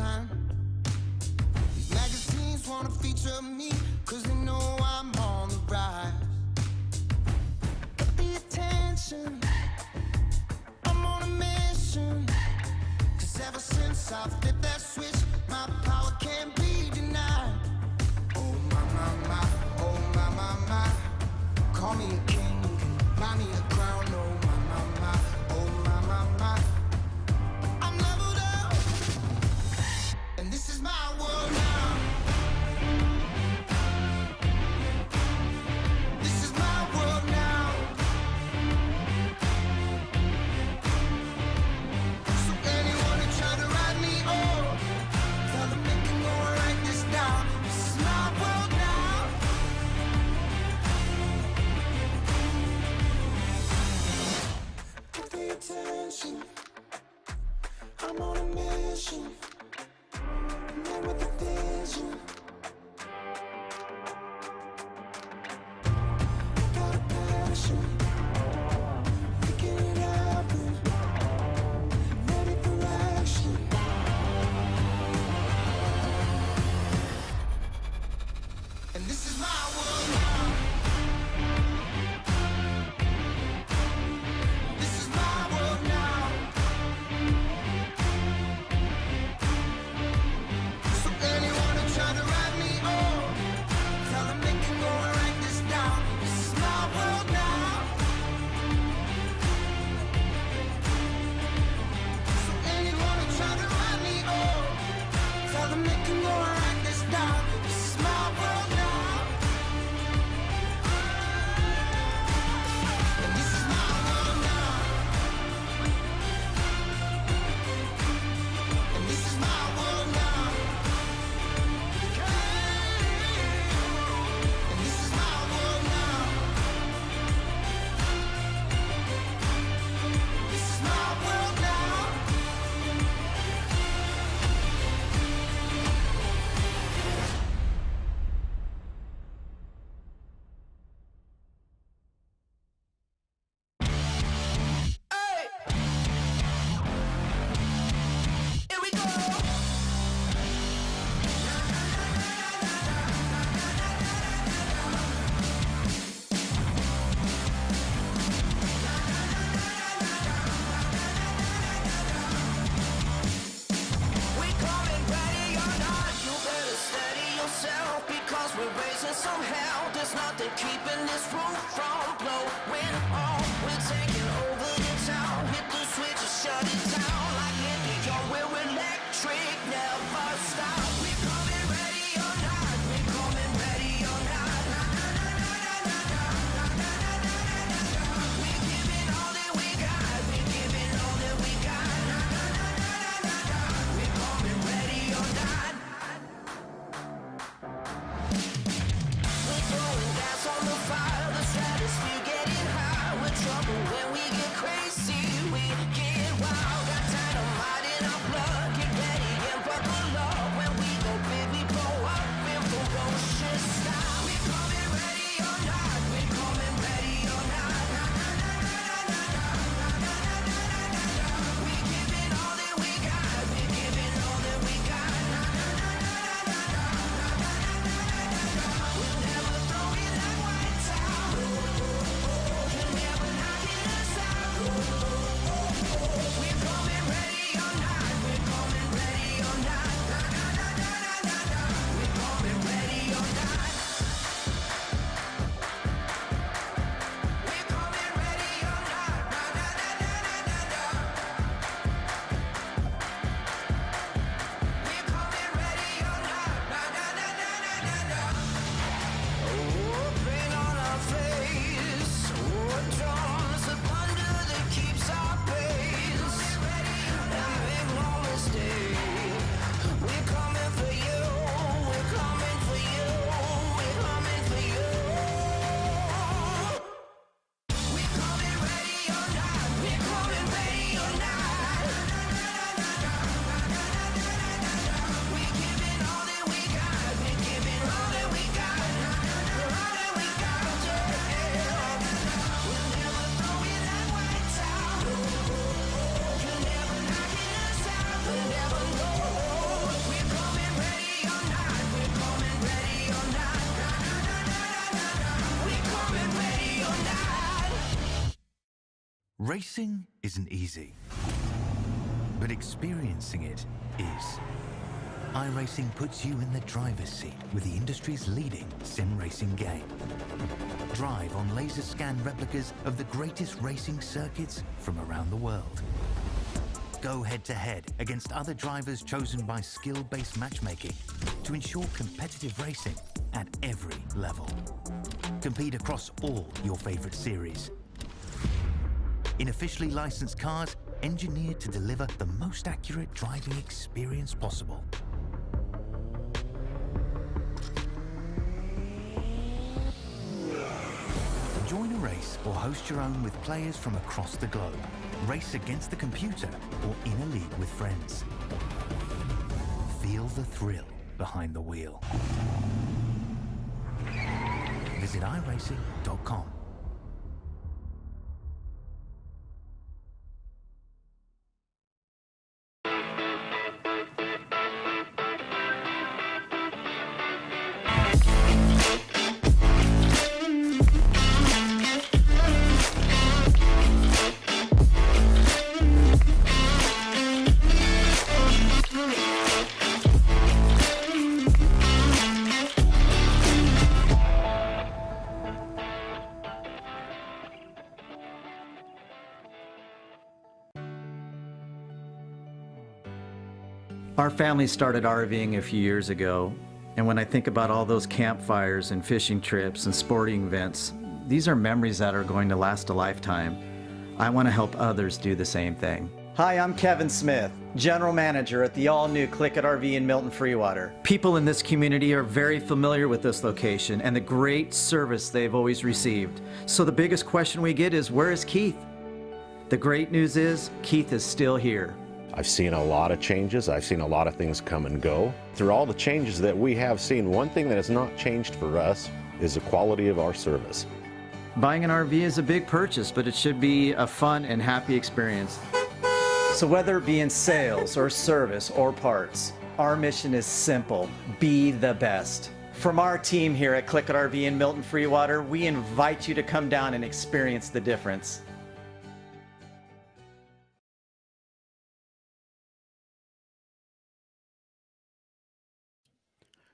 time. These magazines wanna feature me, cause they know I'm on the rise. Get the attention, I'm on a mission. Cause ever since I flipped that switch, my power can't be denied. Oh my, my, my, oh my, my, my. Call me a king, buy me a crown. Oh my, my, my, oh my, my, my. I'm leveled up, and this is my world now. This is my world now. So anyone who try to ride me, oh, tell them they can go and write this down. This is my world now. Get the attention, I'm on a mission, a man with a vision. Got a passion, making it happen, ready for action. And this is my world now. This is my world now. So anyone who try to ride me, oh, tell them they can go and write this down. This is my world now. So anyone who try to ride me, oh, tell them they can go and write this down. This is my world now. And this is my world now. And this is my world now. And this is my world now. This is my world now. Hey! Here we go! We coming ready or not, you better steady yourself, because we're racing somehow. There's nothing keeping this roof from blowing off. We're taking over the town, hit the switch and shut it down. Like Indian, we're electric, never stop. We're coming ready or not, we're coming ready or not. We're giving all that we got, we're giving all that we got. We're coming ready or not. We're throwing gas on the fire, the stratosphere getting high. We're trouble when we get crazy, we get wild. Got Racing isn't easy, but experiencing it is. iRacing puts you in the driver's seat with the industry's leading sim racing game. Drive on laser scan replicas of the greatest racing circuits from around the world. Go head-to-head against other drivers chosen by skill-based matchmaking to ensure competitive racing at every level. Compete across all your favorite series. In officially licensed cars, engineered to deliver the most accurate driving experience possible. Join a race or host your own with players from across the globe. Race against the computer or in a league with friends. Feel the thrill behind the wheel. Visit iRacing.com. Our family started RVing a few years ago, and when I think about all those campfires and fishing trips and sporting events, these are memories that are going to last a lifetime. I want to help others do the same thing. Hi, I'm Kevin Smith, General Manager at the all-new Click It RV in Milton Freewater. People in this community are very familiar with this location and the great service they've always received. So the biggest question we get is, where is Keith? The great news is, Keith is still here. I've seen a lot of changes. I've seen a lot of things come and go. Through all the changes that we have seen, one thing that has not changed for us is the quality of our service. Buying an RV is a big purchase, but it should be a fun and happy experience. So whether it be in sales or service or parts, our mission is simple: be the best. From our team here at Click It RV in Milton Freewater, we invite you to come down and experience the difference.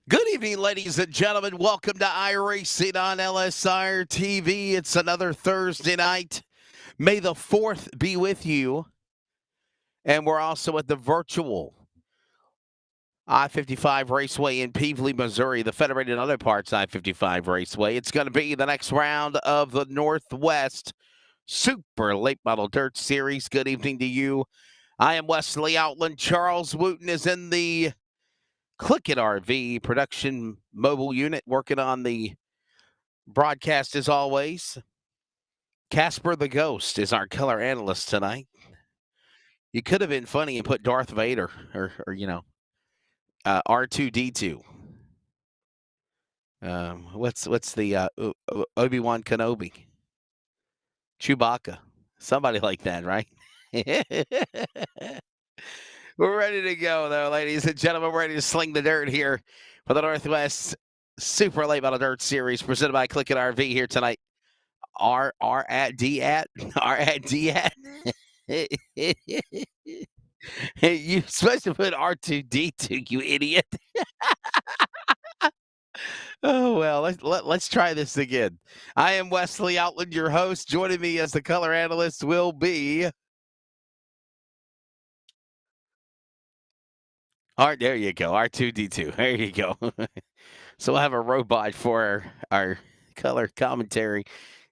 Good evening, ladies and gentlemen. Welcome to iRacing on LSRTV. It's another Thursday night. May the 4th be with you. And we're also at the virtual I-55 Raceway in Peevely, Missouri, the Federated Auto Parts I-55 Raceway. It's going to be the next round of the Northwest Super Late Model Dirt Series. Good evening to you. I am Wesley Outland. Charles Wooten is in the Click It RV production mobile unit, working on the broadcast as always. Casper the Ghost is our color analyst tonight. You could have been funny and put Darth Vader or R2-D2. What's the Obi-Wan Kenobi? Chewbacca. Somebody like that, right? We're ready to go, though, ladies and gentlemen. We're ready to sling the dirt here for the Northwest Super Late Model Dirt Series presented by Click It RV here tonight. R at D at. You're supposed to put R2-D2, you idiot. Oh, well, let's try this again. I am Wesley Outland, your host. Joining me as the color analyst will be... All right, there you go. R2-D2. There you go. So we'll have a robot for our color commentary.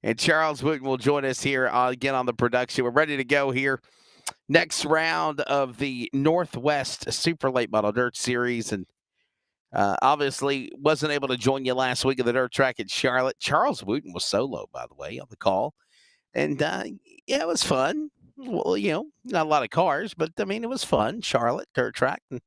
And Charles Wooten will join us here again on the production. We're ready to go here. Next round of the Northwest Super Late Model Dirt Series. And obviously wasn't able to join you last week at the dirt track at Charlotte. Charles Wooten was solo, by the way, on the call. And, yeah, it was fun. Well, not a lot of cars, but, I mean, it was fun. Charlotte, dirt track. And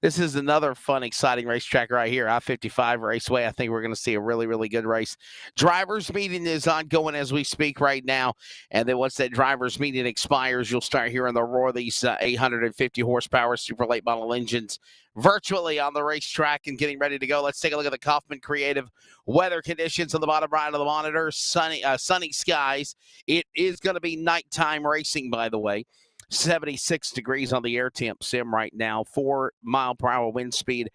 This is another fun, exciting racetrack right here, I-55 Raceway. I think we're going to see a really, really good race. Drivers' meeting is ongoing as we speak right now. And then once that drivers' meeting expires, you'll start hearing the roar of these 850 horsepower super late model engines virtually on the racetrack and getting ready to go. Let's take a look at the Kaufman Creative weather conditions on the bottom right of the monitor. Sunny skies. It is going to be nighttime racing, by the way. 76 degrees on the air temp sim right now, 4 mile per hour wind speed,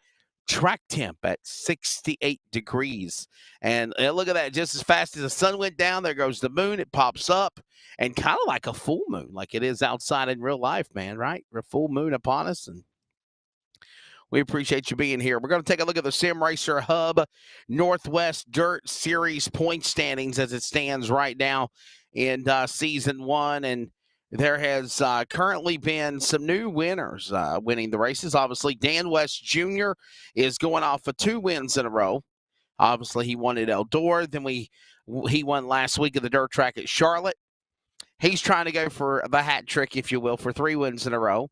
track temp at 68 degrees. And look at that, just as fast as the sun went down, there goes the moon, it pops up, and kind of like a full moon, like it is outside in real life, man, right? A full moon upon us, and we appreciate you being here. We're going to take a look at the Sim Racer Hub Northwest Dirt Series point standings as it stands right now in Season 1, and there has currently been some new winners winning the races. Obviously, Dan West Jr. is going off of 2 wins in a row. Obviously, he won at Eldora. Then he won last week at the dirt track at Charlotte. He's trying to go for the hat trick, if you will, for 3 wins in a row.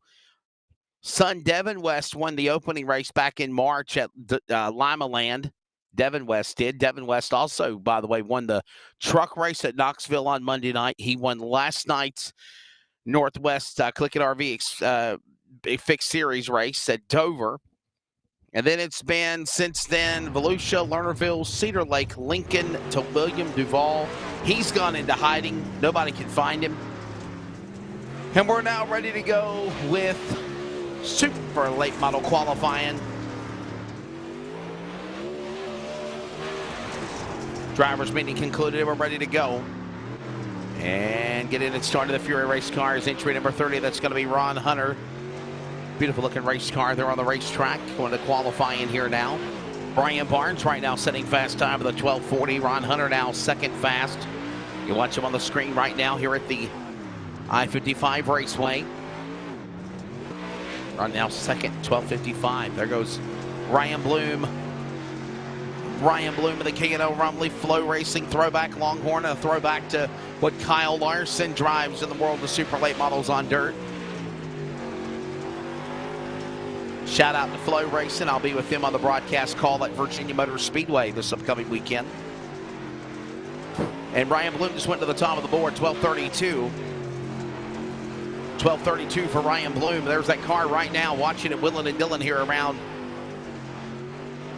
Son Devin West won the opening race back in March at Lima Land. Devin West did. Devin West also, by the way, won the truck race at Knoxville on Monday night. He won last night's Northwest Click It RV Fixed Series race at Dover. And then it's been, since then, Volusia, Lernerville, Cedar Lake, Lincoln to William Duval. He's gone into hiding. Nobody can find him. And we're now ready to go with super late model qualifying. Drivers meeting concluded. We're ready to go. And get in and started the Fury race cars. Entry number 30, that's going to be Ron Hunter. Beautiful looking race car there on the racetrack. Going to qualify in here now. Brian Barnes right now setting fast time of the 12:40. Ron Hunter now second fast. You watch him on the screen right now here at the I-55 Raceway. Ron now second, 12:55. There goes Ryan Bloom. Ryan Bloom of the K&O Rumley Flow Racing throwback Longhorn, a throwback to what Kyle Larson drives in the world of super late models on dirt. Shout out to Flow Racing. I'll be with them on the broadcast call at Virginia Motor Speedway this upcoming weekend. And Ryan Bloom just went to the top of the board, 12:32. 12:32 for Ryan Bloom. There's that car right now, watching it Willin and Dillon here around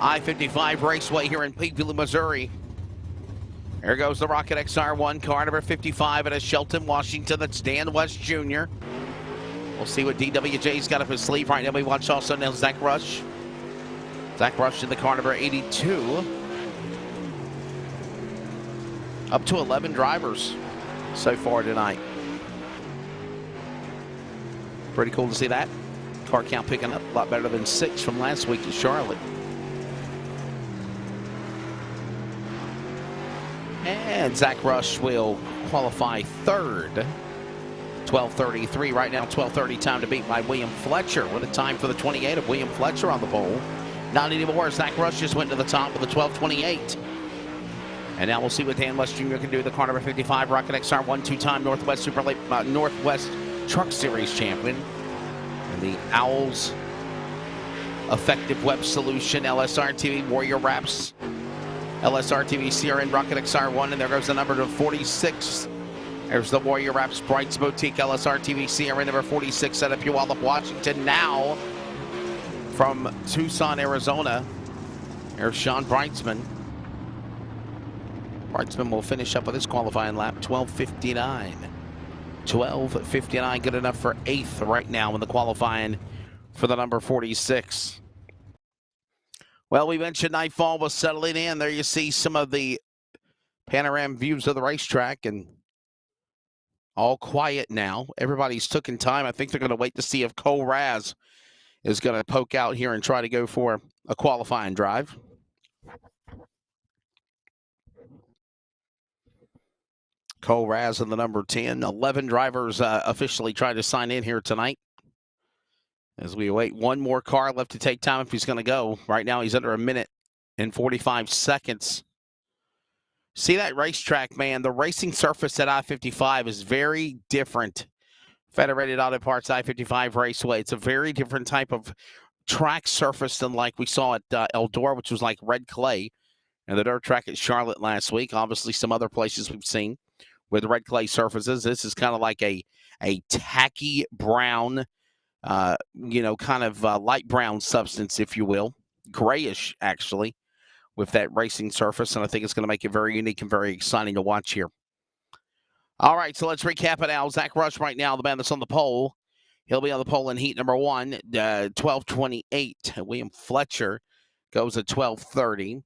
I-55 Raceway here in Peeville, Missouri. There goes the Rocket XR1 car, number 55 out of Shelton, Washington. That's Dan West Jr. We'll see what DWJ's got up his sleeve right now. We watch also now Zach Rush. Zach Rush in the car, number 82. Up to 11 drivers so far tonight. Pretty cool to see that. Car count picking up a lot better than 6 from last week in Charlotte. And Zach Rush will qualify third. 12:33 right now, 12:30 time to beat by William Fletcher. What a time for the 28 of William Fletcher on the pole. Not anymore. Zach Rush just went to the top with the 12:28. And now we'll see what Dan West Jr. can do. The car number 55, Rocket XR1, 2-time Northwest Super Late Northwest Truck Series champion. And the Owls Effective Web Solution, LSRTV, Warrior Wraps, LSRTV CRN Rocket XR1, and there goes the number to 46. There's the Warrior Wraps Brights Boutique LSRTV CRN number 46 set up Puyallup, Washington. Now from Tucson, Arizona, there's Sean Brightsman. Brightsman will finish up with his qualifying lap, 12:59. 12:59, good enough for 8th right now in the qualifying for the number 46. Well, we mentioned nightfall was settling in. There you see some of the panoramic views of the racetrack, and all quiet now. Everybody's taking time. I think they're going to wait to see if Cole Raz is going to poke out here and try to go for a qualifying drive. Cole Raz in the number 10. 11 drivers officially trying to sign in here tonight. As we await one more car left to take time if he's going to go. Right now he's under a minute and 45 seconds. See that racetrack, man. The racing surface at I-55 is very different. Federated Auto Parts I-55 Raceway. It's a very different type of track surface than like we saw at Eldora, which was like red clay, and the dirt track at Charlotte last week. Obviously, some other places we've seen with red clay surfaces. This is kind of like a tacky brown, kind of light brown substance, if you will, grayish actually, with that racing surface, and I think it's going to make it very unique and very exciting to watch here. All right, so let's recap it now. Zach Rush right now, the man that's on the pole. He'll be on the pole in heat number 1, 12:28. William Fletcher goes at 12:30.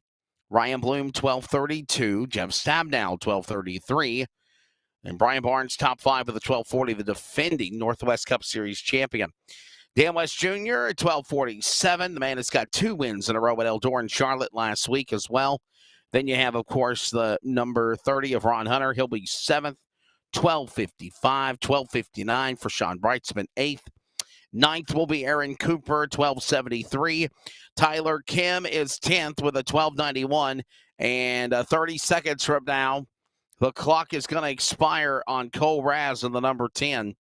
Ryan Bloom, 12:32. Jeff Stabnow, 12:33. And Brian Barnes, top 5 with a 12:40, the defending Northwest Cup Series champion. Dan West Jr. at 12:47. The man has got 2 wins in a row at Eldora and Charlotte last week as well. Then you have, of course, the number 30 of Ron Hunter. He'll be 7th, 12:55, 12:59 for Sean Brightsman, 8th. 9th will be Aaron Cooper, 12:73. Tyler Kim is 10th with a 12:91. And 30 seconds from now, the clock is going to expire on Cole Raz in the number 10.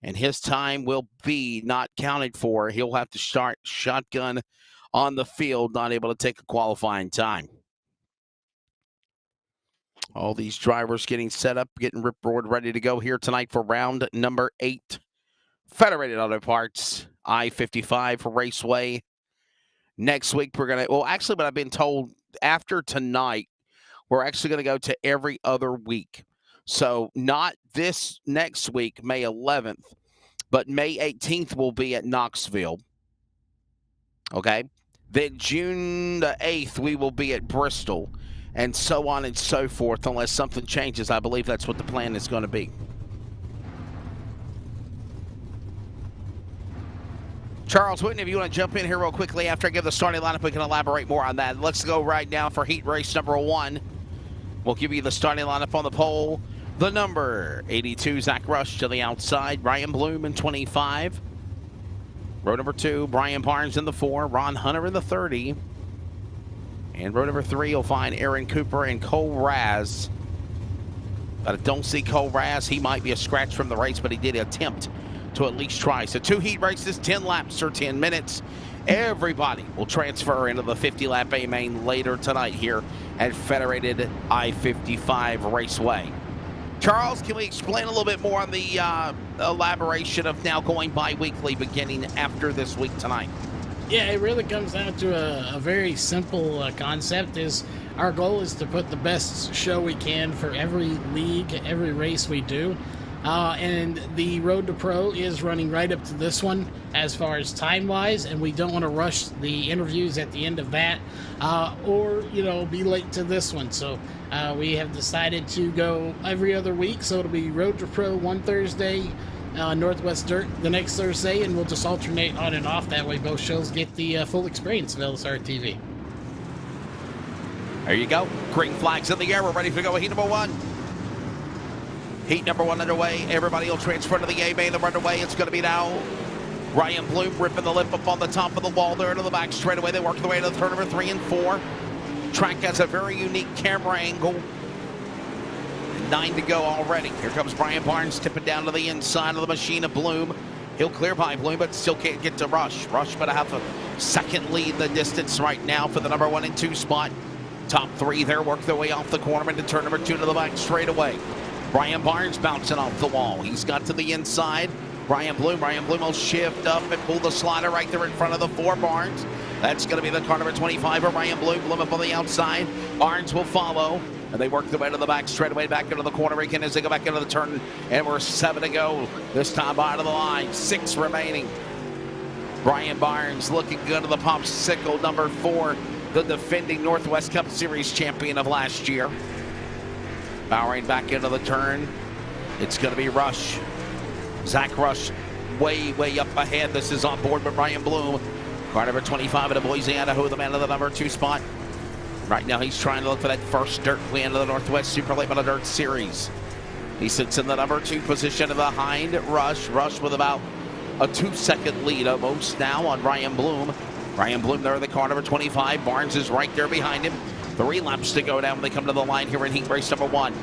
And his time will be not counted for. He'll have to start shotgun on the field, not able to take a qualifying time. All these drivers getting set up, getting ripboard ready to go here tonight for round number 8. Federated Auto Parts, I-55 Raceway. Next week, we're going to, well, actually, but I've been told after tonight, we're actually going to go to every other week. So not this next week, May 11th, but May 18th will be at Knoxville. Okay? Then June the 8th, we will be at Bristol, and so on and so forth, unless something changes. I believe that's what the plan is going to be. Charles Whitten, if you want to jump in here real quickly after I give the starting lineup, we can elaborate more on that. Let's go right now for heat race number 1. We'll give you the starting lineup on the pole. The number 82, Zach Rush to the outside. Ryan Bloom in 25. Row number 2, Brian Barnes in the 4. Ron Hunter in the 30. And row number 3, you'll find Aaron Cooper and Cole Raz. But I don't see Cole Raz. He might be a scratch from the race, but he did attempt to at least try. So 2 heat races, 10 laps or 10 minutes. Everybody will transfer into the 50-lap A main later tonight here at Federated I-55 Raceway. Charles, can we explain a little bit more on the elaboration of now going bi-weekly beginning after this week tonight? Yeah, it really comes down to a very simple concept. Is our goal is to put the best show we can for every league, every race we do. And the Road to Pro is running right up to this one as far as time-wise, and we don't want to rush the interviews at the end of that or, be late to this one. So we have decided to go every other week, so it'll be Road to Pro one Thursday, Northwest Dirt the next Thursday, and we'll just alternate on and off. That way both shows get the full experience of LSRTV. There you go. Green flags in the air. We're ready to go with heat number 1. Heat number 1 underway. Everybody will transfer to the A main. They're underway. It's going to be now Ryan Bloom ripping the lip up on the top of the wall there to the back straightaway. They work their way to the turn number 3 and 4. Track has a very unique camera angle. 9 to go already. Here comes Brian Barnes tipping down to the inside of the machine of Bloom. He'll clear by Bloom, but still can't get to Rush. Rush but have a second lead the distance right now for the number 1 and 2 spot. Top 3 there work their way off the corner into turn number 2 to the back straightaway. Brian Barnes bouncing off the wall. He's got to the inside. Ryan Bloom will shift up and pull the slider right there in front of the 4 Barnes. That's going to be the car number 25 of Ryan Bloom. Bloom up on the outside. Barnes will follow. And they work their way to the back straightaway, back into the corner again as they go back into the turn. And we're 7 to go. This time out of the line. 6 remaining. Brian Barnes looking good to the popsicle, number 4. The defending Northwest Cup Series champion of last year. Powering back into the turn. It's going to be Rush. Zach Rush way up ahead. This is on board with Ryan Bloom. Car number 25 of the Boise, Idaho, the man of the number 2 spot. Right now he's trying to look for that first dirt win of the Northwest Super Late Model Dirt Series. He sits in the number 2 position behind Rush. Rush with about a 2-second lead almost now on Ryan Bloom. Ryan Bloom there in the car number 25. Barnes is right there behind him. 3 laps to go down when they come to the line here in heat race number 1.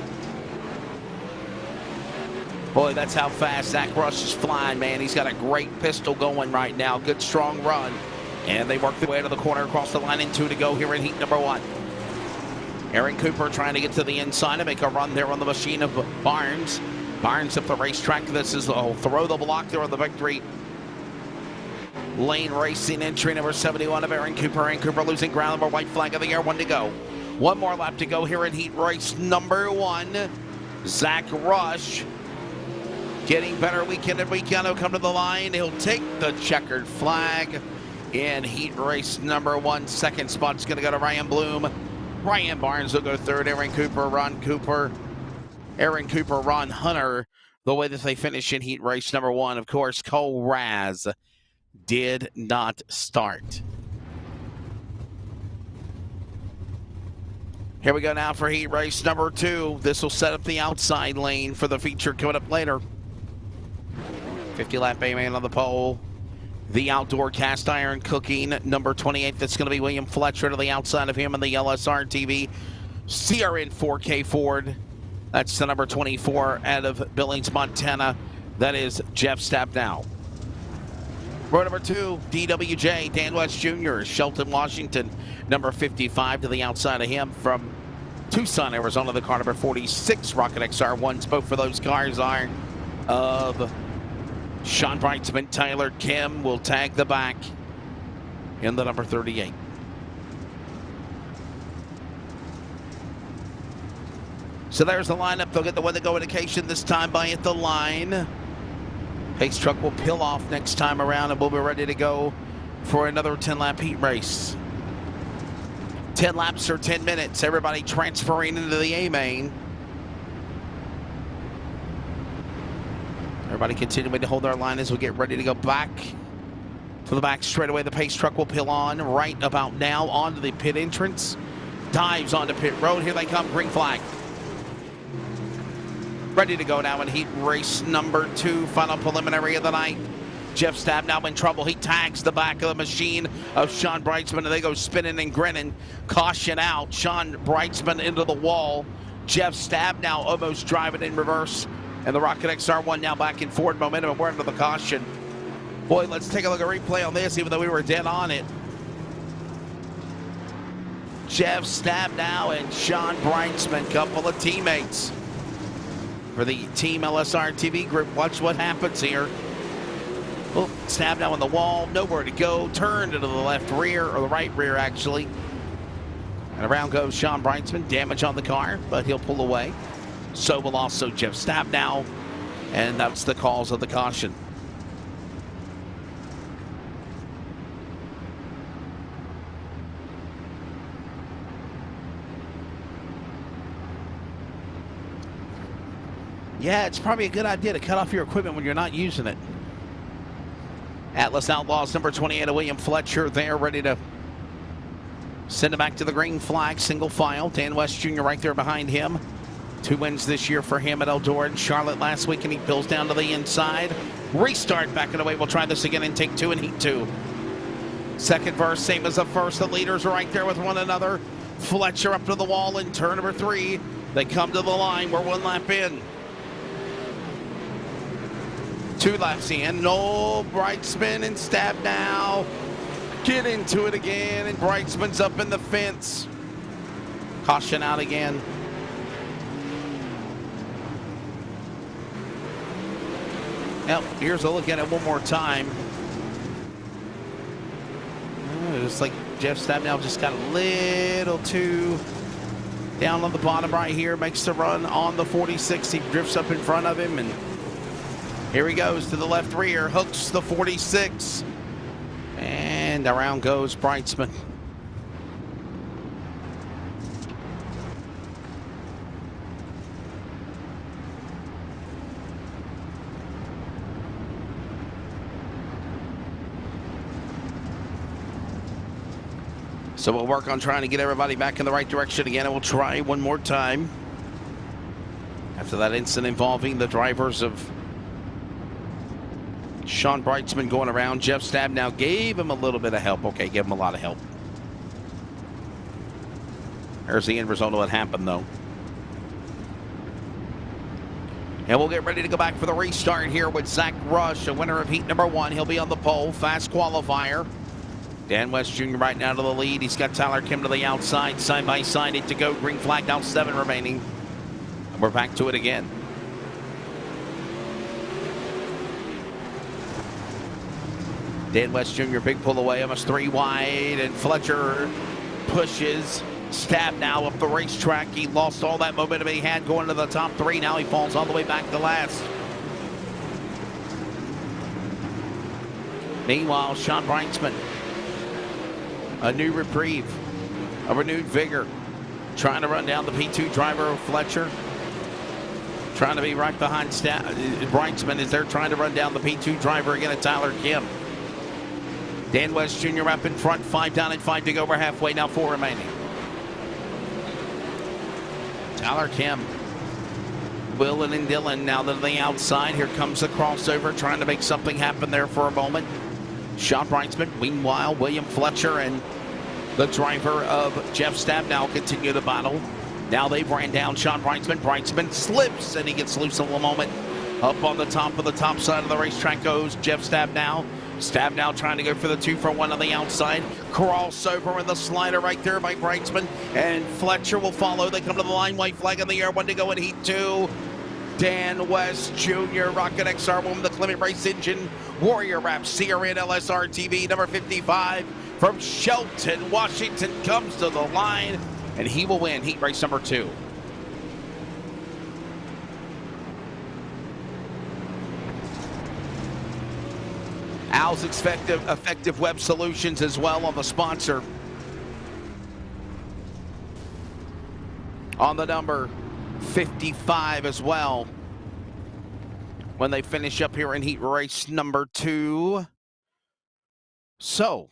Boy, that's how fast Zach Rush is flying, man. He's got a great pistol going right now. Good, strong run. And they work their way to the corner across the line and 2 to go here in heat number 1. Aaron Cooper trying to get to the inside and make a run there on the machine of Barnes. Barnes up the racetrack. This is a throw the block there on the victory lane racing entry number 71 of Aaron Cooper. Aaron Cooper losing ground. Number white flag of the air. 1 to go. 1 more lap to go here in heat race number 1. Zach Rush getting better weekend and weekend. He'll come to the line. He'll take the checkered flag in heat race number 1. Second spot's going to go to Ryan Bloom. Ryan Barnes will go third. Aaron Cooper, Ron Hunter, the way that they finish in heat race number 1. Of course, Cole Raz did not start. Here we go now for heat race number 2. This will set up the outside lane for the feature coming up later. 50-lap A-man on the pole. The outdoor cast iron cooking, number 28. That's going to be William Fletcher to the outside of him in the LSRTV CRN 4K Ford. That's the number 24 out of Billings, Montana. That is Jeff Stabnow. Row number 2, DWJ, Dan West Jr., Shelton, Washington, number 55 to the outside of him from Tucson, Arizona, the car number 46, Rocket XR1s. Both of those cars are of Sean Brightsman. Tyler Kim will tag the back in the number 38. So there's the lineup. They'll get the weather go indication this time by at the line. Pace truck will peel off next time around and we'll be ready to go for another 10-lap heat race. 10 laps or 10 minutes. Everybody transferring into the A-main. Everybody continuing to hold their line as we get ready to go back to the back straightaway. The pace truck will peel on right about now onto the pit entrance. Dives onto pit road. Here they come. Green flag. Ready to go now in heat race number 2. Final preliminary of the night. Jeff Stabnow in trouble. He tags the back of the machine of Sean Brightsman, and they go spinning and grinning. Caution out. Sean Brightsman into the wall. Jeff Stabnow almost driving in reverse. And the Rocket XR1 now back in forward momentum, and we're under the caution. Boy, let's take a look at a replay on this, even though we were dead on it. Jeff Stabnow and Sean Brightsman, couple of teammates for the Team LSRTV group. Watch what happens here. Oh, Stabnow on the wall, nowhere to go. Turned into the left rear, or the right rear, actually. And around goes Sean Brightsman. Damage on the car, but he'll pull away. So will also Jeff Stabnow, and that's the cause of the caution. Yeah, it's probably a good idea to cut off your equipment when you're not using it. Atlas Outlaws, number 28 of William Fletcher there, ready to send it back to the green flag, single file. Dan West Jr. right there behind him. 2 wins this year for him at Eldora and Charlotte last week, and he pulls down to the inside. Restart back and away. We'll try this again in take 2 in heat 2. Second verse, same as the first. The leaders are right there with one another. Fletcher up to the wall in turn number 3. They come to the line. We're 1 lap in. 2 laps in. No, Brightsman and Stabnow get into it again, and Brightsman's up in the fence. Caution out again. Yep, here's a look at it one more time. It's like Jeff Stabnow just got a little too down on the bottom right here. Makes the run on the 46. He drifts up in front of him, and here he goes to the left rear. Hooks the 46. And around goes Brightsman. So we'll work on trying to get everybody back in the right direction again, and we'll try one more time. After that incident involving the drivers of Sean Brightsman going around, Jeff Stabnow gave him a little bit of help. Okay, gave him a lot of help. There's the end result of what happened, though. And we'll get ready to go back for the restart here with Zach Rush, a winner of heat number 1. He'll be on the pole, fast qualifier. Dan West Jr. right now to the lead. He's got Tyler Kim to the outside, side by side, 8 to go. Green flag now, 7 remaining. And we're back to it again. Dan West Jr. big pull away, almost 3 wide, and Fletcher pushes. Stab now up the racetrack. He lost all that momentum he had going to the top 3. Now he falls all the way back to last. Meanwhile, Sean Brinksman, a new reprieve, a renewed vigor, trying to run down the P2 driver, Fletcher. Trying to be right behind Brinksman as they're trying to run down the P2 driver again at Tyler Kim. Dan West Jr. up in front, 5 down and 5 to go. We're halfway now, 4 remaining. Tyler Kim, Willen and Dillon now to the outside. Here comes the crossover, trying to make something happen there for a moment. Sean Brinksman, meanwhile, William Fletcher and the driver of Jeff Stabnow continue to battle. Now they've ran down Sean Brinksman. Brinksman slips and he gets loose a little moment. Up on the top side of the racetrack goes Jeff Stabnow. Stabnow trying to go for the 2 for 1 on the outside. Crossover with the slider right there by Brinksman. And Fletcher will follow. They come to the line. White flag in the air. 1 to go in Heat 2. Dan West Jr. Rocket XR1 with the Clement Race Engine. Warrior Wrap CRN LSRTV number 55 from Shelton, Washington comes to the line. And he will win heat race number 2. Al's effective web solutions as well on the sponsor. On the number 55 as well. When they finish up here in heat race number 2. So,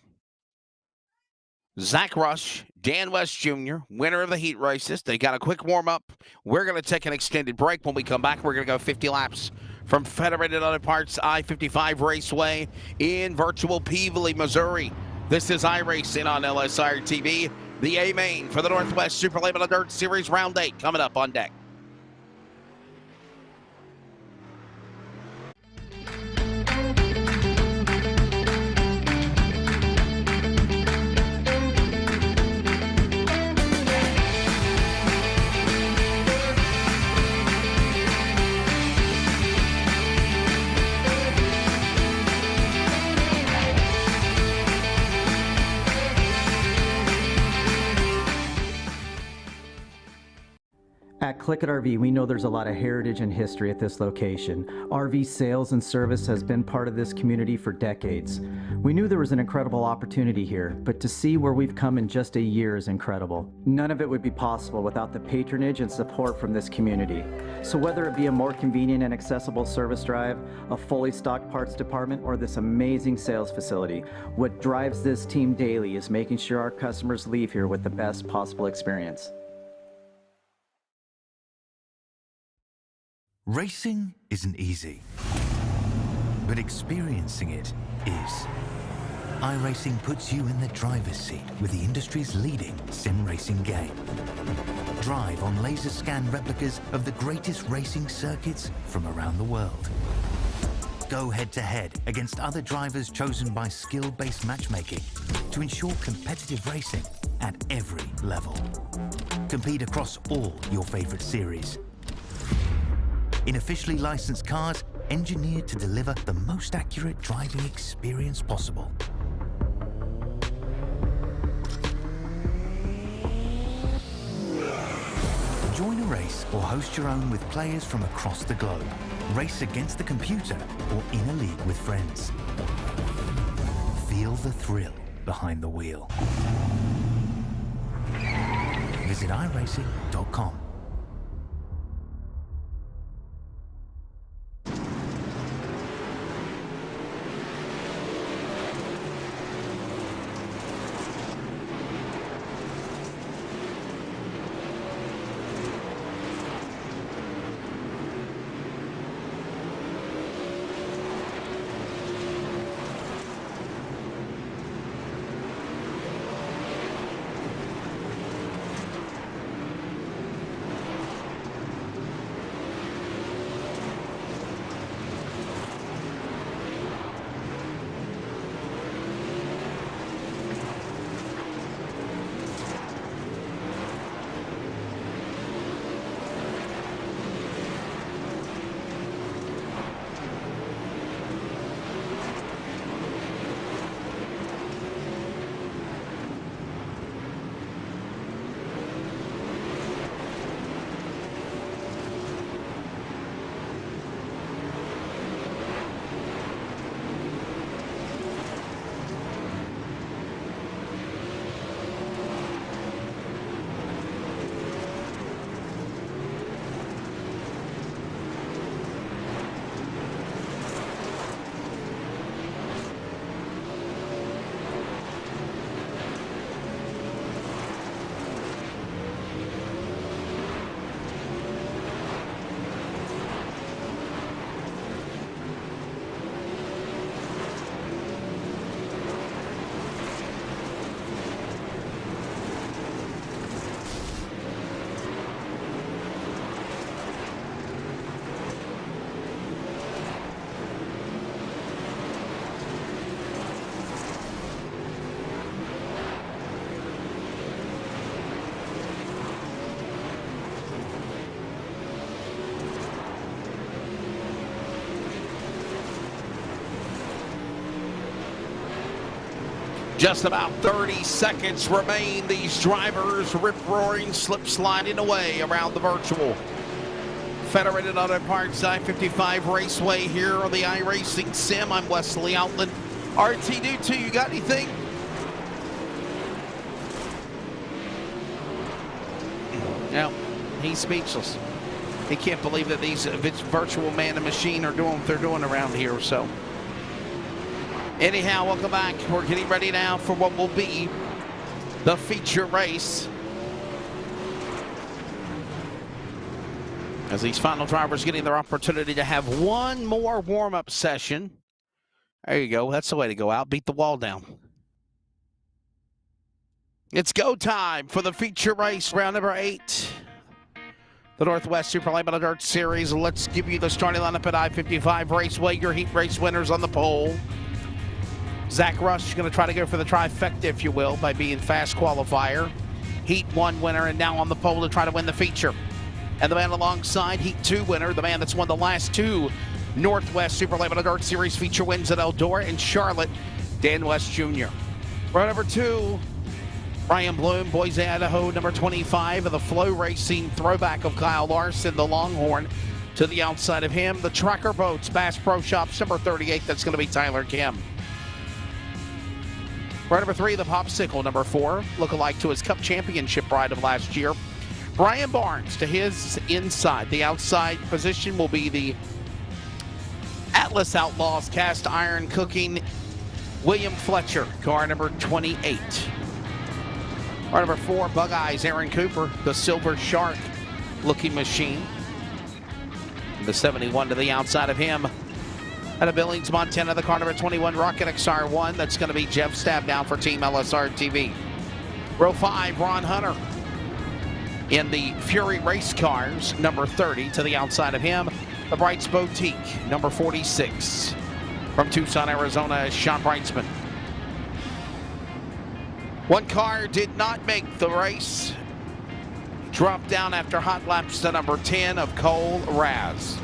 Zach Rush, Dan West Jr., winner of the heat races. They got a quick warm-up. We're going to take an extended break. When we come back, we're going to go 50 laps from Federated Auto Parts I-55 Raceway in virtual Peevely, Missouri. This is iRacing on LSRTV, the A-Main for the Northwest Super Late Model Dirt Series Round 8 coming up on deck. At Click It RV, we know there's a lot of heritage and history at this location. RV sales and service has been part of this community for decades. We knew there was an incredible opportunity here, but to see where we've come in just a year is incredible. None of it would be possible without the patronage and support from this community. So whether it be a more convenient and accessible service drive, a fully stocked parts department, or this amazing sales facility, what drives this team daily is making sure our customers leave here with the best possible experience. Racing isn't easy, but experiencing it is. iRacing puts you in the driver's seat with the industry's leading sim racing game. Drive on laser scan replicas of the greatest racing circuits from around the world. Go head to head against other drivers chosen by skill-based matchmaking to ensure competitive racing at every level. Compete across all your favorite series. In officially licensed cars, engineered to deliver the most accurate driving experience possible. Join a race or host your own with players from across the globe. Race against the computer or in a league with friends. Feel the thrill behind the wheel. Visit iRacing.com. Just about 30 seconds remain. These drivers rip-roaring, slip-sliding away around the virtual Federated Auto Parts I-55 Raceway here on the iRacing Sim. I'm Wesley Outland. RT2, you got anything? No, he's speechless. He can't believe that these virtual man and machine are doing what they're doing around here. So anyhow, welcome back. We're getting ready now for what will be the feature race. As these final drivers getting their opportunity to have one more warm-up session. There you go. That's the way to go out. Beat the wall down. It's go time for the feature race, round number 8. The Northwest Super Late Model Dirt Series. Let's give you the starting lineup at I-55 Raceway. Your heat race winners on the pole. Zach Rush is going to try to go for the trifecta, if you will, by being fast qualifier. Heat 1 winner and now on the pole to try to win the feature. And the man alongside, Heat 2 winner, the man that's won the last 2 Northwest Super Late Model Dirt Series feature wins at Eldora and Charlotte, Dan West Jr. Row number 2, Brian Bloom, Boise, Idaho, number 25 of the Flow Racing throwback of Kyle Larson, the Longhorn. To the outside of him, the Tracker Boats, Bass Pro Shops, number 38, that's going to be Tyler Kim. Row number 3, the Popsicle, number 4, lookalike to his Cup Championship ride of last year. Brian Barnes to his inside. The outside position will be the Atlas Outlaws cast iron cooking William Fletcher, car number 28. Car number 4, Bug Eyes, Aaron Cooper, the Silver Shark looking machine. The 71 to the outside of him. Out of Billings, Montana, the car number 21, Rocket XR1. That's going to be Jeff Stab down for Team LSRTV. Row 5, Ron Hunter in the Fury Race Cars, number 30 to the outside of him. The Brights Boutique, number 46. From Tucson, Arizona, Sean Brightsman. One car did not make the race. Dropped down after hot laps to number 10 of Cole Raz.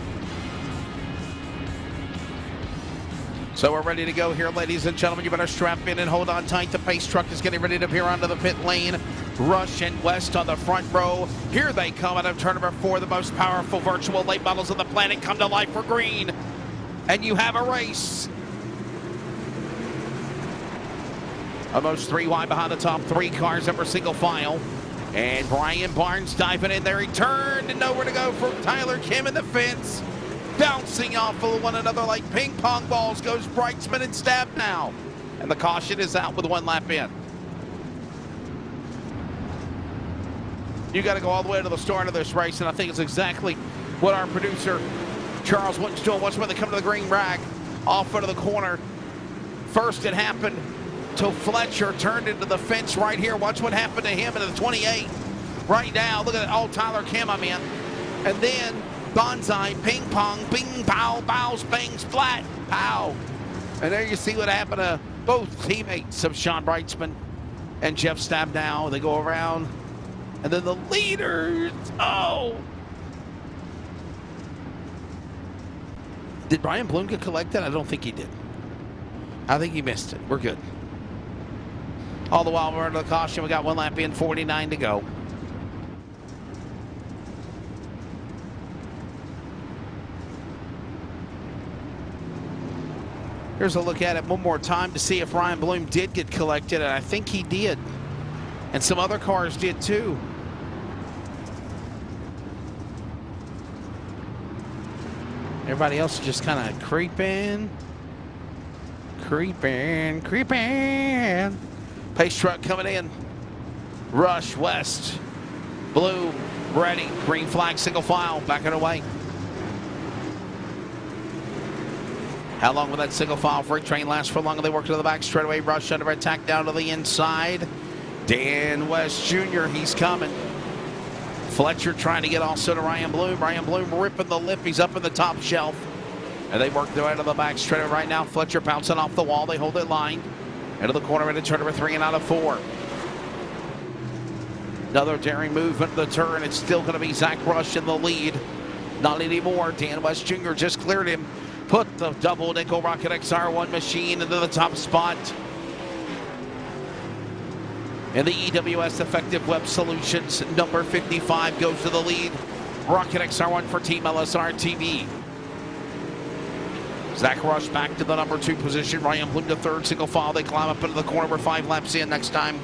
So we're ready to go here, ladies and gentlemen. You better strap in and hold on tight. The pace truck is getting ready to appear onto the pit lane. Rush and West on the front row. Here they come out of turn number 4. The most powerful virtual late models on the planet come to life for green. And you have a race. Almost 3 wide behind the top 3 cars, upper single file. And Brian Barnes diving in there. He turned and nowhere to go for Tyler Kim in the fence. Bouncing off of one another like ping pong balls goes Brightsman and Stab now. And the caution is out with 1 lap in. You got to go all the way to the start of this race, and I think it's exactly what our producer Charles Wooden's doing. Watch when they come to the green rag, off into the corner. First it happened to Fletcher, turned into the fence right here. Watch what happened to him in the 28. Right now, look at that. Oh, Tyler Kim, I'm in. And then Bonsai, ping pong, bing, pow, bows, bangs, flat, pow. And there you see what happened to both teammates of Sean Brightsman and Jeff Stab now. They go around. And then the leaders, oh. Did Brian Bloom get collected? I don't think he did. I think he missed it. We're good. All the while we're under the caution. We got 1 lap in, 49 to go. Here's a look at it one more time to see if Brian Bloom did get collected, and I think he did. And some other cars did too. Everybody else is just kind of creeping. Pace truck coming in. Rush, West, Bloom, ready. Green flag, single file, backing away. How long will that single file freight train last for long? They work to the back straightaway. Rush under attack down to the inside. Dan West Jr., he's coming. Fletcher trying to get also to Ryan Bloom. Ryan Bloom ripping the lip. He's up in the top shelf. And they work their way to the back straightaway right now. Fletcher bouncing off the wall. They hold it line. Into the corner into turn number 3 and out of 4. Another daring movement of the turn. It's still going to be Zach Rush in the lead. Not anymore. Dan West Jr. just cleared him. Put the double nickel Rocket XR1 machine into the top spot. And the EWS Effective Web Solutions number 55 goes to the lead. Rocket XR1 for Team LSRTV. Zach Rush back to the number 2 position. Ryan Bloom to third, single file. They climb up into the corner. We're 5 laps in next time.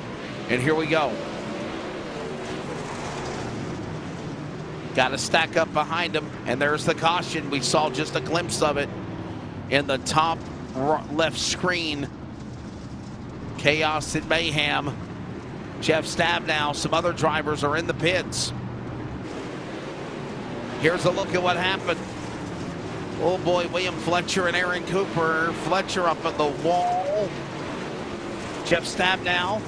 And here we go. Got to stack up behind him. And there's the caution. We saw just a glimpse of it in the top left screen. Chaos and mayhem. Jeff Stabnow, some other drivers are in the pits. Here's a look at what happened. Oh boy, William Fletcher and Aaron Cooper. Fletcher up at the wall. Jeff Stabnow.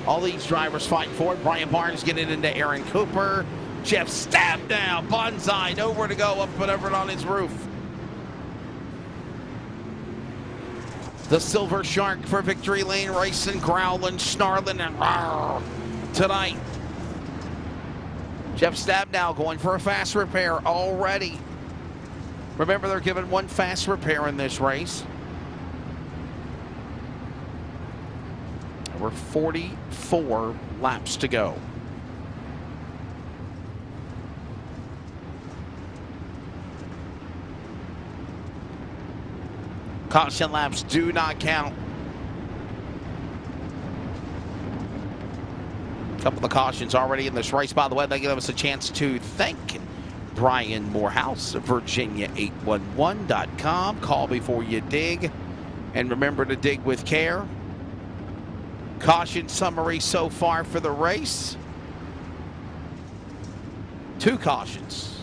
All these drivers fighting for it. Brian Barnes getting into Aaron Cooper. Jeff Stabnow, bonsai, nowhere to go, up and over on his roof. The Silver Shark for victory lane, racing, growling, snarling, and rawr tonight. Jeff Stabnow going for a fast repair already. Remember, they're giving 1 fast repair in this race. We're 44 laps to go. Caution laps do not count. A couple of cautions already in this race. By the way, they give us a chance to thank Brian Morehouse, Virginia811.com. Call before you dig. And remember to dig with care. Caution summary so far for the race. 2 cautions.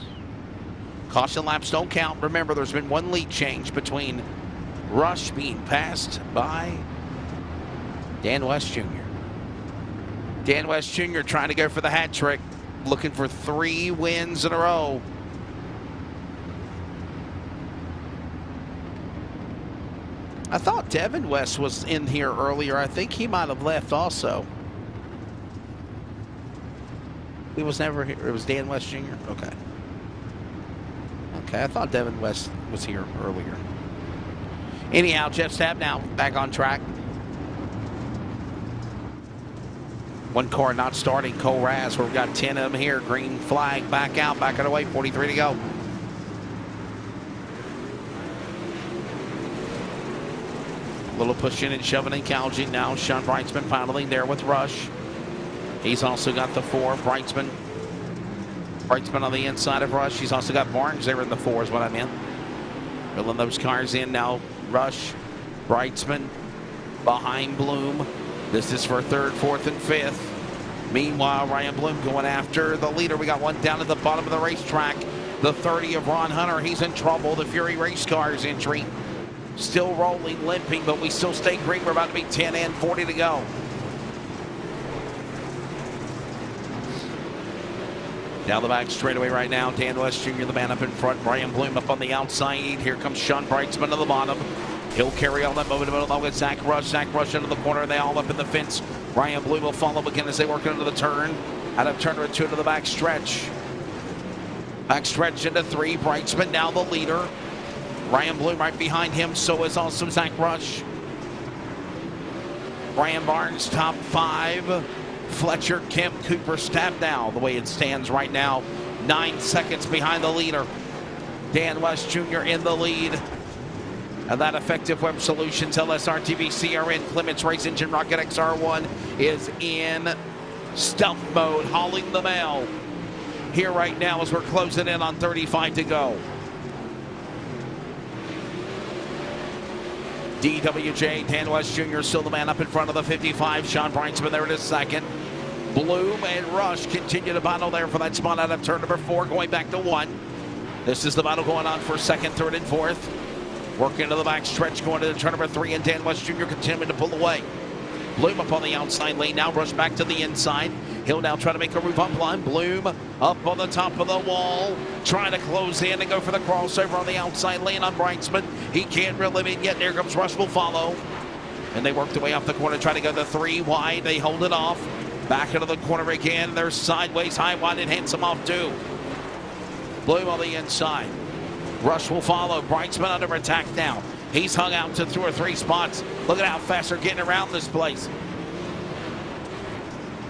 Caution laps don't count. Remember, there's been 1 lead change between Rush being passed by Dan West Jr. Dan West Jr. trying to go for the hat trick, looking for 3 wins in a row. I thought Devin West was in here earlier. I think he might have left also. He was never here. It was Dan West Jr.? Okay. Okay, I thought Devin West was here earlier. Anyhow, Jeff Stabnow back on track. 1 car not starting, Cole Raz. We've got 10 of them here. Green flag back out, back on the way, 43 to go. A little pushing and shoving and gouging now. Sean Brightsman paddling there with Rush. He's also got the 4. Brightsman on the inside of Rush. He's also got Barnes there in the 4 is what I meant. Filling those cars in now. Rush, Brightsman behind Bloom. This is for 3rd, 4th, and 5th. Meanwhile, Ryan Bloom going after the leader. We got one down at the bottom of the racetrack. The 30 of Ron Hunter. He's in trouble. The Fury Race Cars entry. Still rolling, limping, but we still stay green. We're about to be 10 and 40 to go. Down the back straightaway right now. Dan West Jr., the man up in front. Brian Bloom up on the outside. Here comes Sean Brightsman to the bottom. He'll carry all that momentum along with Zach Rush. Zach Rush into the corner. They all up in the fence. Ryan Bloom will follow again as they work into the turn. Out of turn 2 into the back stretch. Back stretch into 3. Brightsman now the leader. Ryan Bloom right behind him. So is also Zach Rush. Brian Barnes top 5. Fletcher, Kemp, Cooper, Stabnow, the way it stands right now. 9 seconds behind the leader. Dan West Jr. in the lead. And that Effective Web Solutions, LSRTV, CRN, Clements Race Engine, Rocket XR1 is in stealth mode, hauling the mail. Here right now as we're closing in on 35 to go. DWJ, Dan West Jr. still the man up in front of the 55. Sean Brightsman there in his 2nd. Bloom and Rush continue to battle there for that spot out of turn number 4, going back to 1. This is the battle going on for 2nd, 3rd, and 4th. Working into the back stretch, going to the turn number 3, and Dan West Jr. continuing to pull away. Bloom up on the outside lane now, Rush back to the inside. He'll now try to make a move up line. Bloom up on the top of the wall, trying to close in and go for the crossover on the outside lane on Brightsman. He can't reel him in yet. There comes Rush, will follow. And they work their way off the corner, trying to go the 3 wide. They hold it off. Back into the corner again. They're sideways, high, wide, and handsome off too. Bloom on the inside. Rush will follow. Brightsman under attack now. He's hung out to 2 or 3 spots. Look at how fast they're getting around this place.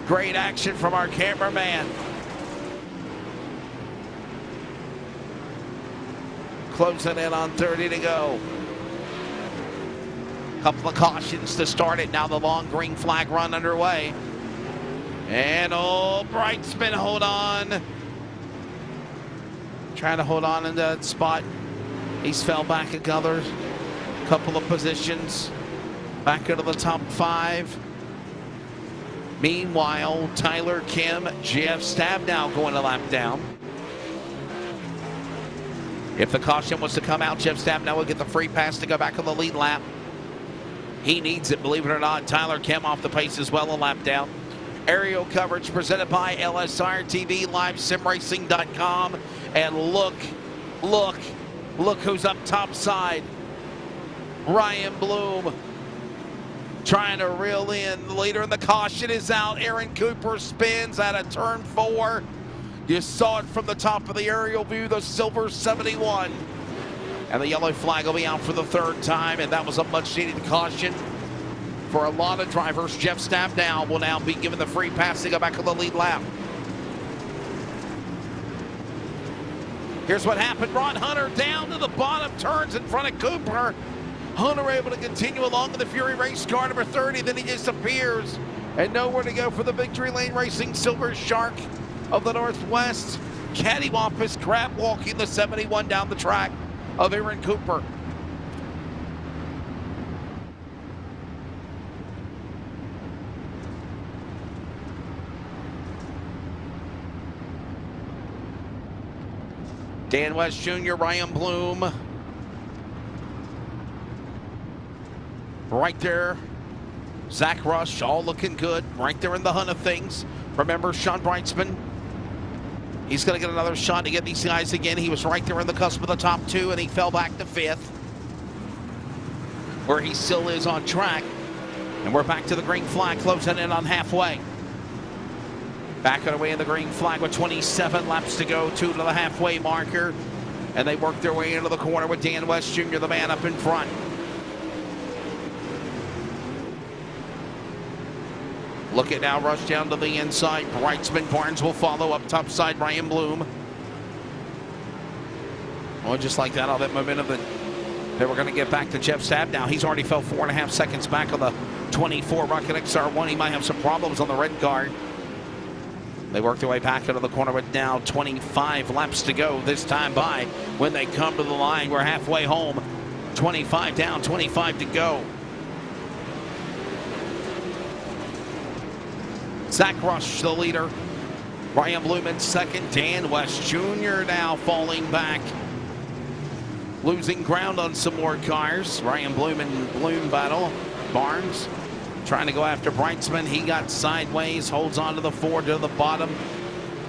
Great action from our cameraman. Closing in on 30 to go. Couple of cautions to start it. Now the long green flag run underway. And Brightsman, hold on. Trying to hold on in that spot. He's fell back another couple of positions. Back into the top 5. Meanwhile, Tyler Kim, Jeff Stabnow going a lap down. If the caution was to come out, Jeff Stabnow would get the free pass to go back on the lead lap. He needs it, believe it or not. Tyler Kim off the pace as well, a lap down. Aerial coverage presented by LSRTV, LiveSimRacing.com. And look who's up top side. Ryan Bloom trying to reel in. The leader in the caution is out. Aaron Cooper spins out of turn 4. You saw it from the top of the aerial view, the silver 71. And the yellow flag will be out for the 3rd time, and that was a much-needed caution for a lot of drivers. Jeff Stabnow will now be given the free pass to go back on the lead lap. Here's what happened. Ron Hunter down to the bottom, turns in front of Cooper. Hunter able to continue along with the Fury race car number 30, then he disappears. And nowhere to go for the Victory Lane Racing Silver Shark of the Northwest. Cattywampus crab walking the 71 down the track of Aaron Cooper. Dan West Jr., Ryan Bloom. Right there. Zach Rush, all looking good. Right there in the hunt of things. Remember, Sean Brightsman. He's going to get another shot to get these guys again. He was right there in the cusp of the top 2, and he fell back to 5th, where he still is on track. And we're back to the green flag, closing in on halfway. Back on the way in the green flag with 27 laps to go, 2 to the halfway marker. And they work their way into the corner with Dan West Jr., the man up in front. Look at now, Rush down to the inside. Brightsman, Barnes will follow up top side, Ryan Bloom. Oh, just like that, all that momentum that they were going to get back to Jeff Stabnow. He's already fell 4.5 seconds back on the 24 Rocket XR1. He might have some problems on the red guard. They work their way back into the corner with now 25 laps to go. This time by when they come to the line, we're halfway home. 25 down, 25 to go. Zach Rush, the leader. Ryan Bloom in second. Dan West Jr. now falling back. Losing ground on some more cars. Ryan Bloom and Bloom battle. Barnes trying to go after Brightsman. He got sideways, holds on to the 4 to the bottom.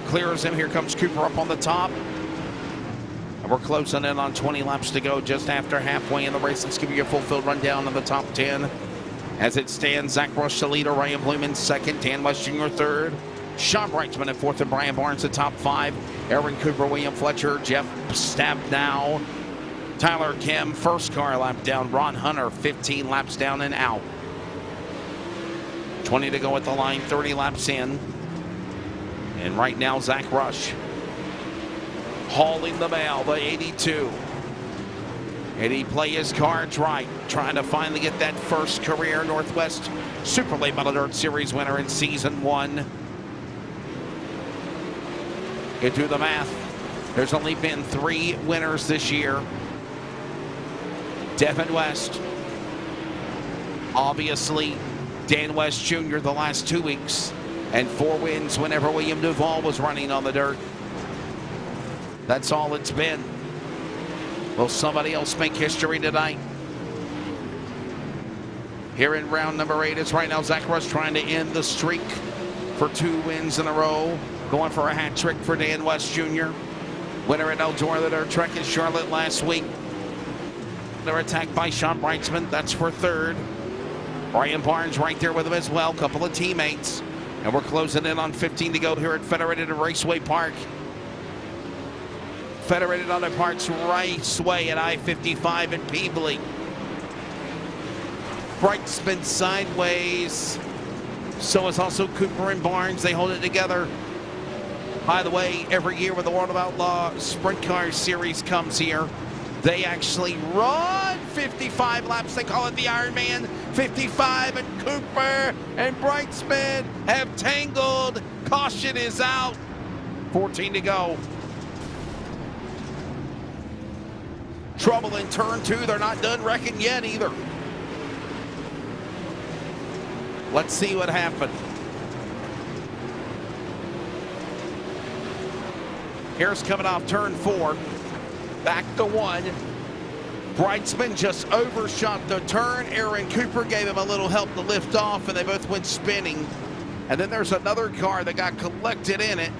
Clears him. Here comes Cooper up on the top. And we're closing in on 20 laps to go, just after halfway in the race. Let's give you a full field rundown of the top 10. As it stands, Zach Rush the leader, Ryan Bloom in second, Dan West Jr. third, Sean Brightsman in fourth, and Brian Barnes at top 5. Aaron Cooper, William Fletcher, Jeff Stabnow, Tyler Kim, first car lap down. Ron Hunter, 15 laps down and out. 20 to go at the line, 30 laps in. And right now, Zach Rush hauling the mail, the 82. And he play his cards right, trying to finally get that first career Northwest Super Late Model Dirt Series winner in Season 1. You do the math. There's only been 3 winners this year. Devin West. Obviously, Dan West Jr. the last 2 weeks. And 4 wins whenever William Duvall was running on the dirt. That's all it's been. Will somebody else make history tonight? Here in round number 8, it's right now Zach Rush trying to end the streak for 2 wins in a row. Going for a hat trick for Dan West Jr. Winner at Eldora, the dirt track in Charlotte last week. They're attacked by Sean Brightsman. That's for 3rd. Brian Barnes right there with him as well. Couple of teammates. And we're closing in on 15 to go here at Federated Raceway Park. Federated Auto Parts Raceway at I-55 in Peebly. Brightsman sideways. So is also Cooper and Barnes. They hold it together. By the way, every year when the World of Outlaw Sprint Car Series comes here, they actually run 55 laps. They call it the Ironman 55, and Cooper and Brightsman have tangled. Caution is out. 14 to go. Trouble in turn 2. They're not done wrecking yet either. Let's see what happened. Here's coming off turn 4. Back to 1. Brightsman just overshot the turn. Aaron Cooper gave him a little help to lift off, and they both went spinning. And then there's another car that got collected in it.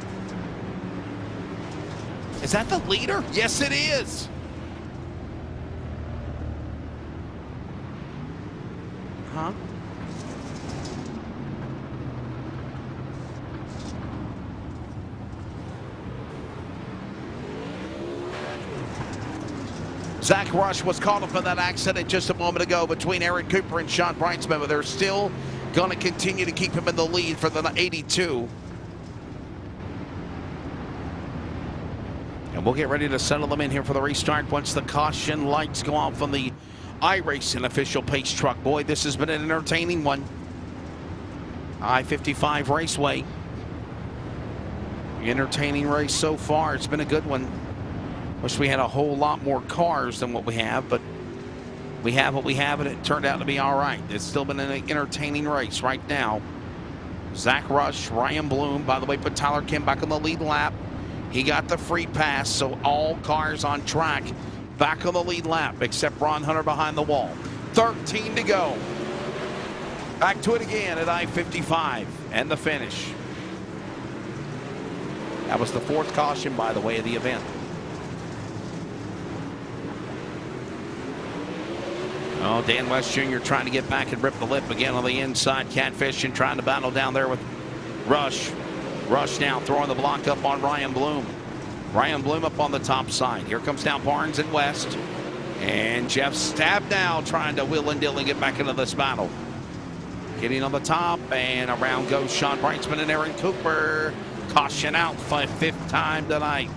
Is that the leader? Yes, it is. Huh? Zach Rush was caught up in that accident just a moment ago between Aaron Cooper and Sean Brightsman, but they're still going to continue to keep him in the lead for the 82. And we'll get ready to settle them in here for the restart once the caution lights go off on the iRacing official pace truck. Boy, this has been an entertaining one. I-55 Raceway. Entertaining race so far. It's been a good one. Wish we had a whole lot more cars than what we have, but we have what we have, and it turned out to be all right. It's still been an entertaining race right now. Zach Rush, Ryan Bloom, by the way, put Tyler Kim back on the lead lap. He got the free pass, so all cars on track back on the lead lap, except Ron Hunter behind the wall. 13 to go. Back to it again at I-55 and the finish. That was the 4th caution, by the way, of the event. Oh, Dan West Jr. trying to get back and rip the lip again on the inside. Catfish and trying to battle down there with Rush. Rush now throwing the block up on Ryan Bloom. Ryan Bloom up on the top side. Here comes now Barnes and West. And Jeff Stabnow trying to wheel and deal and get back into this battle. Getting on the top, and around goes Sean Brightsman and Aaron Cooper. Caution out for a 5th time tonight.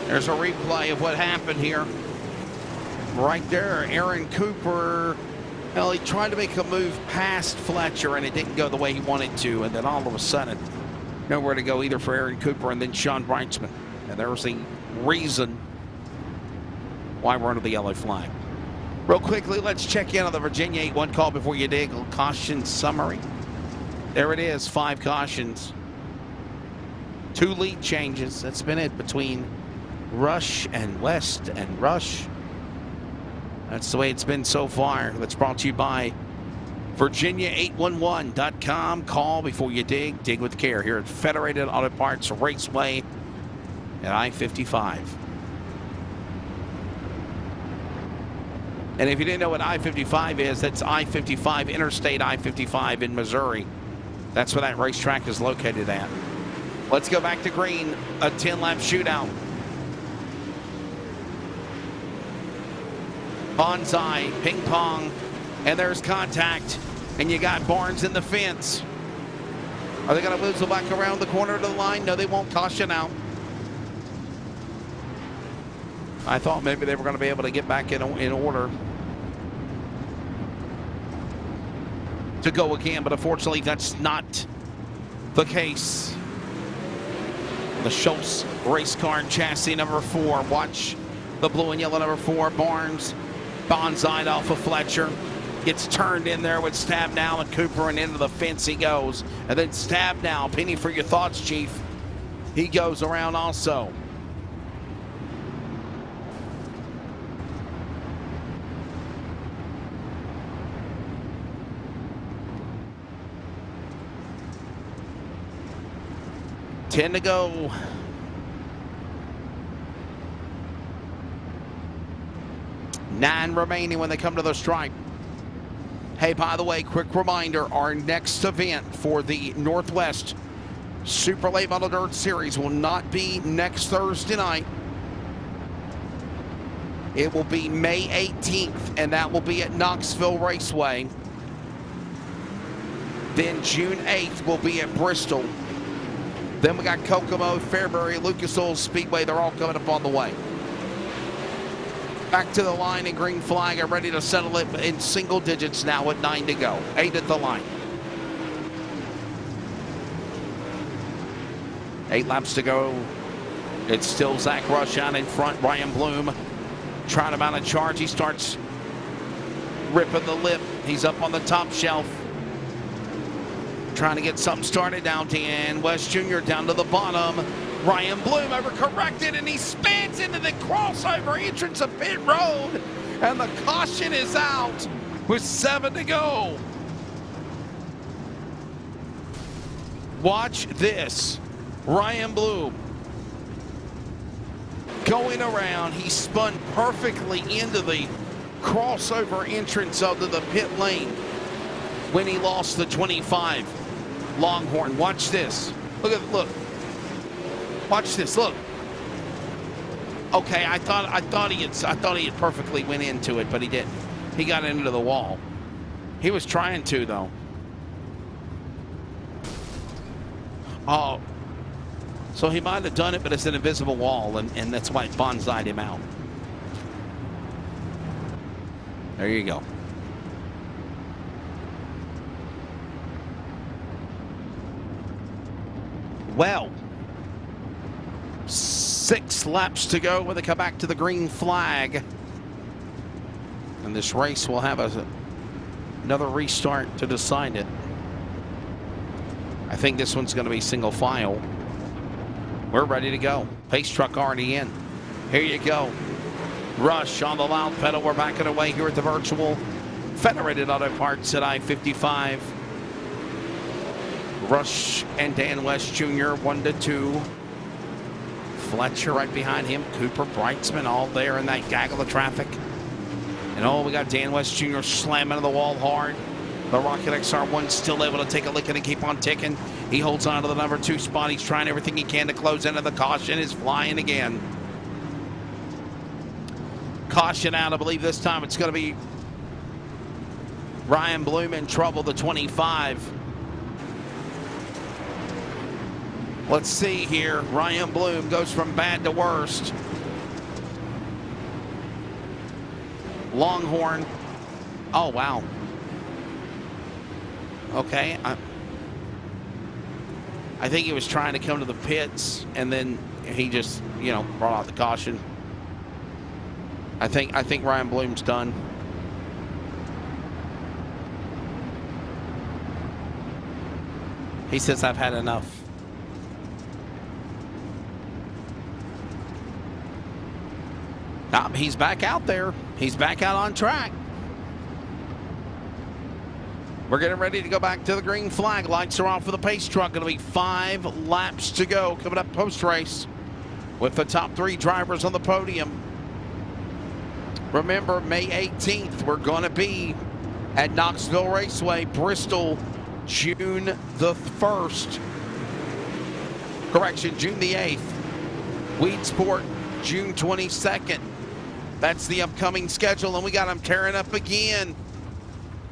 There's a replay of what happened here. Right there, Aaron Cooper, well, he tried to make a move past Fletcher, and it didn't go the way he wanted to. And then all of a sudden, nowhere to go either for Aaron Cooper and then Sean Brightsman. And there was a reason why we're under the yellow flag. Real quickly, let's check in on the Virginia 8-1 call before you dig. Caution summary. There it is, 5 cautions. 2 lead changes. That's been it between Rush and West and Rush. That's the way it's been so far. That's brought to you by Virginia811.com. Call before you dig. Dig with care here at Federated Auto Parts Raceway at I-55. And if you didn't know what I-55 is, that's I-55, Interstate I-55 in Missouri. That's where that racetrack is located at. Let's go back to green, a 10-lap shootout. Bonsai, ping pong, and there's contact, and you got Barnes in the fence. Are they going to whistle back around the corner to the line? No, they won't. Caution out. I thought maybe they were going to be able to get back in order to go again, but unfortunately that's not the case. The Schultz race car chassis number 4. Watch the blue and yellow number 4, Barnes. Bonsai off of Fletcher. Gets turned in there with Stabnow and Cooper, and into the fence he goes. And then Stabnow, penny for your thoughts, Chief. He goes around also. Ten to go. Nine remaining when they come to the stripe. Hey, by the way, quick reminder, our next event for the Northwest Super Late Model Dirt Series will not be next Thursday night. It will be May 18th, and that will be at Knoxville Raceway. Then June 8th will be at Bristol. Then we got Kokomo, Fairbury, Lucas Oil Speedway. They're all coming up on the way. Back to the line in green flag. I'm ready to settle it in single digits now with 9 to go. 8 at the line. 8 laps to go. It's still Zach Rush out in front. Ryan Bloom trying to mount a charge. He starts ripping the lip. He's up on the top shelf. Trying to get something started now. Dan West Jr. down to the bottom. Ryan Bloom overcorrected, and he spins into the crossover entrance of pit road. And the caution is out with 7 to go. Watch this. Ryan Bloom going around. He spun perfectly into the crossover entrance of the pit lane when he lost the 25. Longhorn, watch this. Look. Watch this. Look. Okay, I thought he had perfectly went into it, but he didn't. He got into the wall. He was trying to, though. Oh. So he might have done it, but it's an invisible wall, and that's why it bonsai'd him out. There you go. Well, 6 laps to go when they come back to the green flag. And this race will have another restart to decide it. I think this one's going to be single file. We're ready to go. Pace truck already in. Here you go. Rush on the loud pedal. We're backing away here at the virtual Federated Auto Parts at I-55. Rush and Dan West Jr. 1 to 2. Fletcher right behind him. Cooper, Brightsman all there in that gaggle of traffic. And we got Dan West Jr. slamming into the wall hard. The Rocket XR1 still able to take a licking and keep on ticking. He holds on to the number 2 spot. He's trying everything he can to close into the caution. Is flying again. Caution out. I believe this time it's going to be Ryan Bloom in trouble, the 25. Let's see here. Ryan Bloom goes from bad to worst. Longhorn. Oh, wow. Okay. I think he was trying to come to the pits, and then he just, brought out the caution. I think Ryan Bloom's done. He says, I've had enough. He's back out there. He's back out on track. We're getting ready to go back to the green flag. Lights are off for the pace truck. Going to be 5 laps to go coming up post-race with the top 3 drivers on the podium. Remember, May 18th, we're going to be at Knoxville Raceway, Bristol, June the 1st. Correction, June the 8th. Weedsport, June 22nd. That's the upcoming schedule, and we got them tearing up again.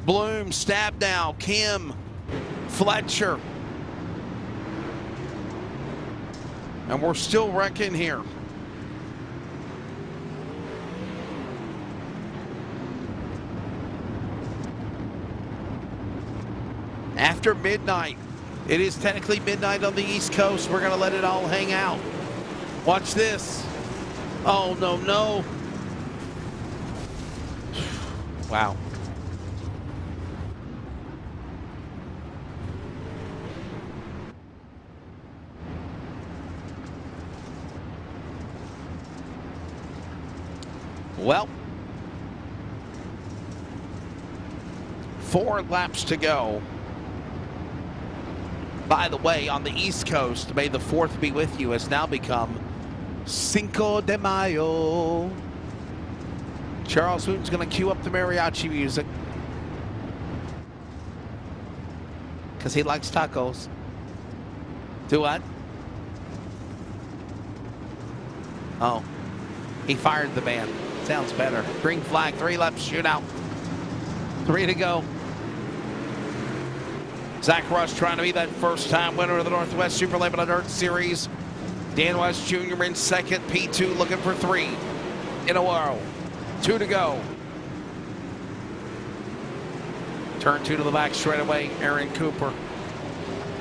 Bloom, Stabnow, Kim, Fletcher. And we're still wrecking here. After midnight, it is technically midnight on the East Coast. We're going to let it all hang out. Watch this. Oh, no. Wow. Well, 4 laps to go. By the way, on the East Coast, may the 4th be with you, has now become Cinco de Mayo. Charles Wooten's going to cue up the mariachi music. Because he likes tacos. Do what? Oh, he fired the man. Sounds better. Green flag, 3 laps shootout. 3 to go. Zach Rush trying to be that first-time winner of the Northwest Super Late Model Dirt Series. Dan West Jr. in second. P2 looking for 3 in a row. 2 to go. Turn 2 to the back straightaway. Aaron Cooper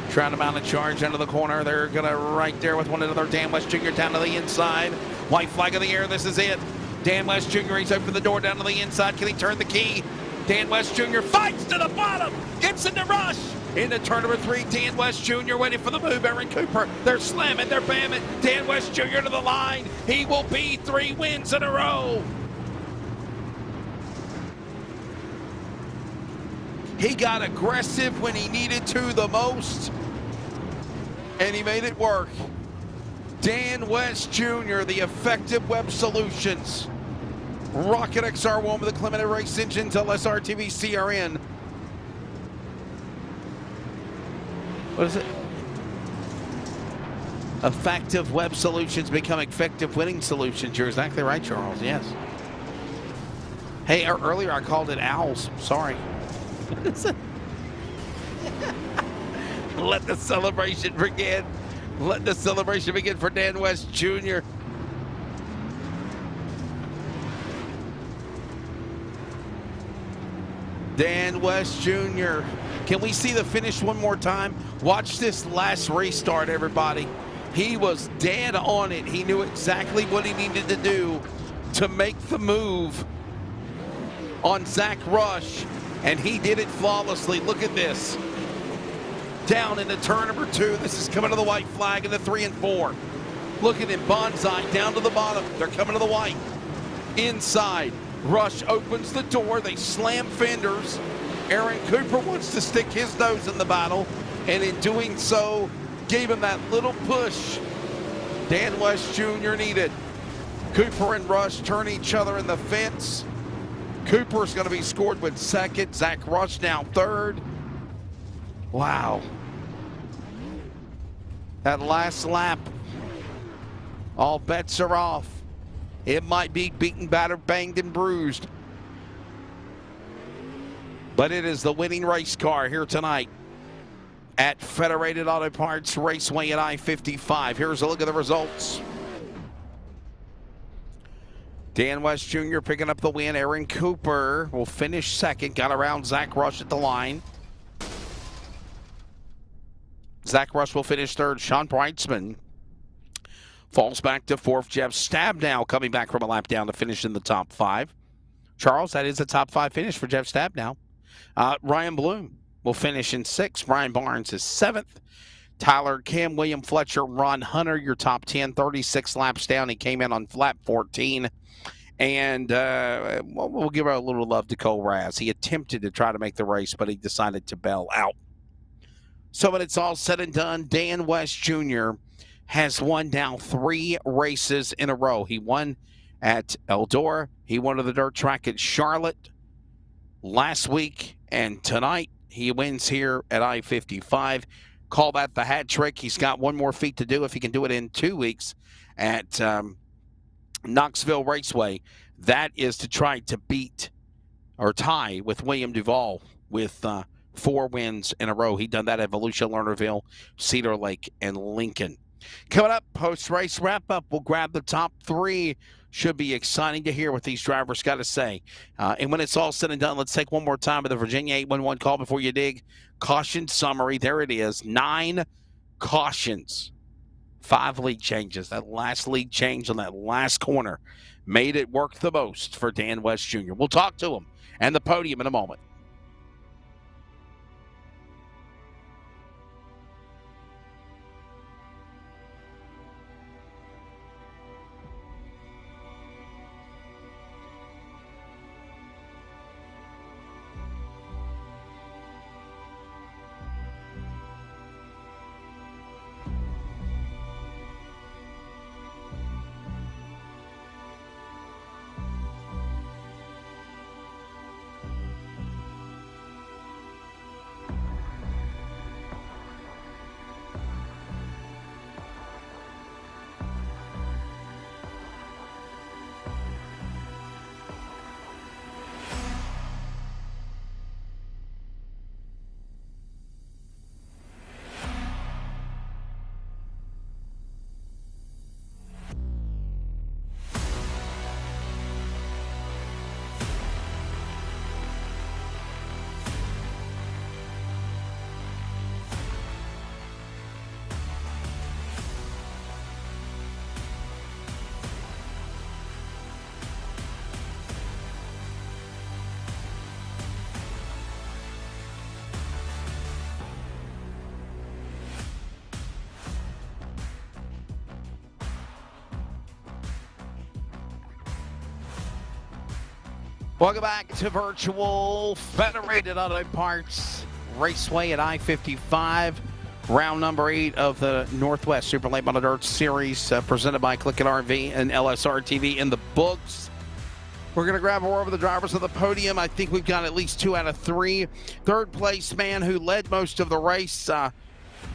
trying to mount a charge into the corner. They're going to right there with one another. Dan West Jr. down to the inside. White flag in the air. This is it. Dan West Jr. He's opened the door down to the inside. Can he turn the key? Dan West Jr. fights to the bottom. Gets in the rush. Into turn number 3, Dan West Jr. waiting for the move. Aaron Cooper. They're slamming. They're bamming. Dan West Jr. to the line. He will be 3 wins in a row. He got aggressive when he needed to the most, and he made it work. Dan West Jr., the effective web solutions. Rocket XR1 with the Clement Race Engines, LSRTV CRN. What is it? Effective web solutions become effective winning solutions. You're exactly right, Charles. Yes. Hey, earlier I called it owls. Sorry. Let the celebration begin. Let the celebration begin for Dan West Jr. Dan West Jr. Can we see the finish one more time? Watch this last restart, everybody. He was dead on it. He knew exactly what he needed to do to make the move on Zach Rush, and he did it flawlessly. Look at this. Down into turn number 2. This is coming to the white flag in the 3 and 4. Look at him, Bonsai down to the bottom. They're coming to the white. Inside, Rush opens the door. They slam fenders. Aaron Cooper wants to stick his nose in the battle, and in doing so, gave him that little push Dan West Jr. needed. Cooper and Rush turn each other in the fence. Cooper's going to be scored with second. Zach Rush now third. Wow. That last lap, all bets are off. It might be beaten, battered, banged, and bruised, but it is the winning race car here tonight at Federated Auto Parts Raceway at I-55. Here's a look at the results. Dan West Jr. picking up the win. Aaron Cooper will finish second. Got around Zach Rush at the line. Zach Rush will finish third. Sean Breitzman falls back to fourth. Jeff Stabnow coming back from a lap down to finish in the top 5. Charles, that is a top 5 finish for Jeff Stabnow. Ryan Bloom will finish in 6th. Brian Barnes is 7th. Tyler Kim, William Fletcher, Ron Hunter, your top 10, 36 laps down. He came in on lap 14. And we'll give a little love to Cole Raz. He attempted to try to make the race, but he decided to bail out. So when it's all said and done, Dan West Jr. has won now 3 races in a row. He won at Eldora. He won at the dirt track at Charlotte last week. And tonight he wins here at I-55. Call that the hat trick. He's got 1 more feat to do. If he can do it in 2 weeks at Knoxville Raceway, that is to try to beat or tie with William Duvall with 4 wins in a row. He done that at Volusia, Lernerville, Cedar Lake, and Lincoln. Coming up, post-race wrap-up, we'll grab the top 3. Should be exciting to hear what these drivers got to say. And when it's all said and done, let's take one more time with the Virginia 811 call before you dig. Caution summary, there it is. 9 cautions. 5 lead changes. That last lead change on that last corner made it work the most for Dan West Jr. We'll talk to him and the podium in a moment. Welcome back to virtual Federated Auto Parts Raceway at I-55. Round number 8 of the Northwest Super Late Model Dirt Series, presented by Click It RV and LSRTV in the books. We're going to grab more of the drivers of the podium. I think we've got at least 2 out of 3. Third place man who led most of the race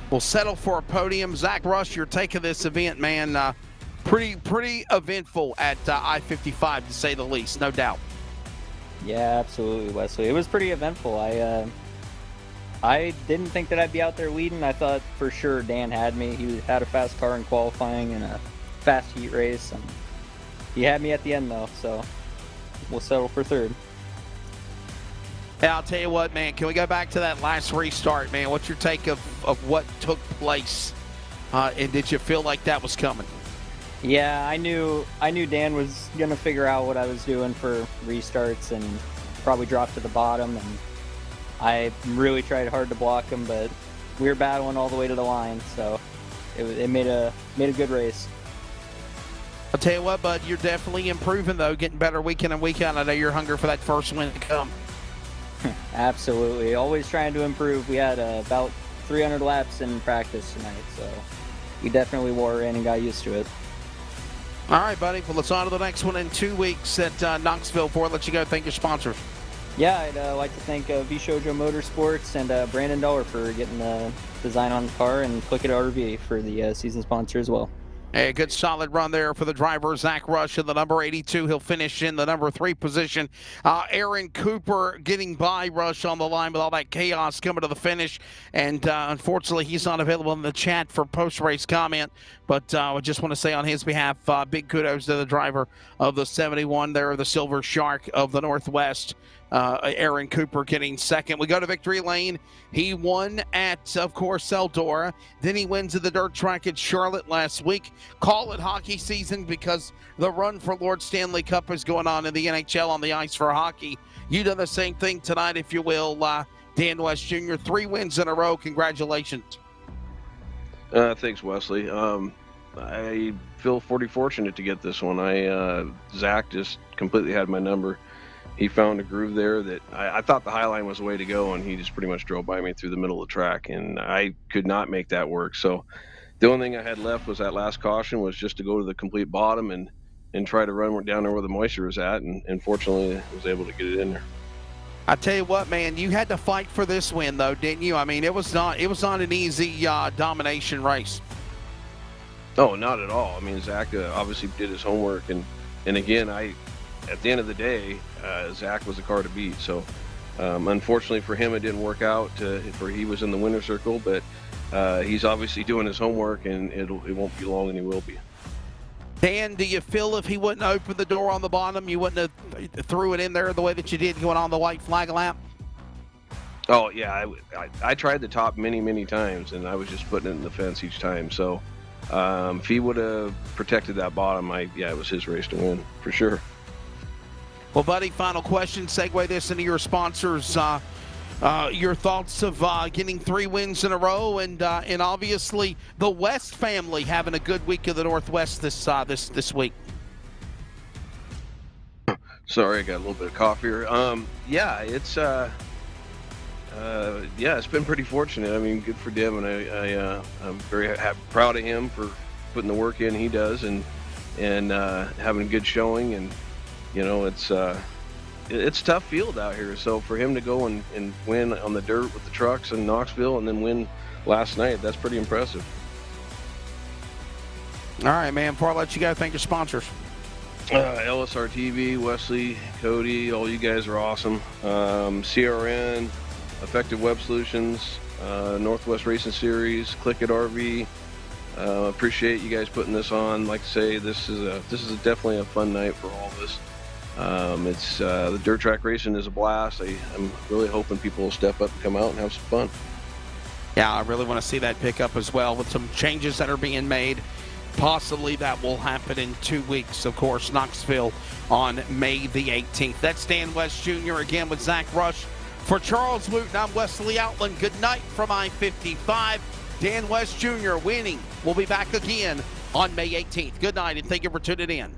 will settle for a podium. Zach Rush, your take of this event, man. Pretty eventful at I-55, to say the least, no doubt. Yeah, absolutely, Wesley. It was pretty eventful. I didn't think that I'd be out there leading. I thought for sure Dan had me. He had a fast car in qualifying and a fast heat race. And he had me at the end, though, so we'll settle for third. Yeah, I'll tell you what, man. Can we go back to that last restart, man? What's your take of what took place? And did you feel like that was coming? Yeah, I knew Dan was going to figure out what I was doing for restarts and probably drop to the bottom. And I really tried hard to block him, but we were battling all the way to the line, so it made a good race. I'll tell you what, bud, you're definitely improving, though, getting better week in and week out. I know you're hungry for that first win to come. Absolutely. Always trying to improve. We had about 300 laps in practice tonight, so we definitely wore in and got used to it. All right, buddy. Well, let's on to the next one in 2 weeks at Knoxville. Before I let you go, thank your sponsors. Yeah, I'd like to thank V-Shoujo Motorsports and Brandon Dollar for getting the design on the car, and Click It RV for the season sponsor as well. A good solid run there for the driver, Zach Rush, in the number 82. He'll finish in the number 3 position. Aaron Cooper getting by Rush on the line with all that chaos coming to the finish. And unfortunately, he's not available in the chat for post-race comment. But I just want to say on his behalf, big kudos to the driver of the 71 there, the Silver Shark of the Northwest. Aaron Cooper getting second. We go to victory lane. He won at, of course, Eldora. Then he wins at the dirt track at Charlotte last week. Call it hockey season because the run for Lord Stanley Cup is going on in the NHL on the ice for hockey. You done the same thing tonight, if you will. Dan West Jr., 3 wins in a row. Congratulations. Thanks, Wesley. I feel pretty fortunate to get this one. Zach just completely had my number. He found a groove there that I thought the high line was the way to go, and he just pretty much drove by me through the middle of the track, and I could not make that work. So the only thing I had left was that last caution, was just to go to the complete bottom and try to run down there where the moisture was at, and fortunately I was able to get it in there. I tell you what, man, you had to fight for this win, though, didn't you? I mean, it was not an easy domination race. Oh, not at all. I mean, Zach obviously did his homework, and again, at the end of the day, Zach was the car to beat. So unfortunately for him, it didn't work out. For he was in the winner's circle, but he's obviously doing his homework, and it won't be long, and he will be. Dan, do you feel if he wouldn't open the door on the bottom, you wouldn't have threw it in there the way that you did going on the white flag lap? Oh yeah, I tried the top many times, and I was just putting it in the fence each time. So if he would have protected that bottom, it was his race to win for sure. Well, buddy, final question. Segue this into your sponsors. Your thoughts of getting 3 wins in a row, and obviously the West family having a good week of the Northwest this week. Sorry, I got a little bit of cough here. It's been pretty fortunate. I mean, good for Deb, and I'm very proud of him for putting the work in he does, and having a good showing. And you know, it's a tough field out here. So for him to go and win on the dirt with the trucks in Knoxville, and then win last night, that's pretty impressive. All right, man. Before I let you go, thank your sponsors. LSRTV, Wesley, Cody, all you guys are awesome. CRN, Effective Web Solutions, Northwest Racing Series, Click It RV. Appreciate you guys putting this on. Like I say, this is definitely a fun night for all of us. The dirt track racing is a blast. I'm really hoping people will step up and come out and have some fun. Yeah, I really want to see that pick up as well with some changes that are being made. Possibly that will happen in 2 weeks. Of course, Knoxville on May the 18th. That's Dan West Jr. again with Zach Rush. For Charles Wooten, I'm Wesley Outland. Good night from I-55. Dan West Jr. winning. We'll be back again on May 18th. Good night, and thank you for tuning in.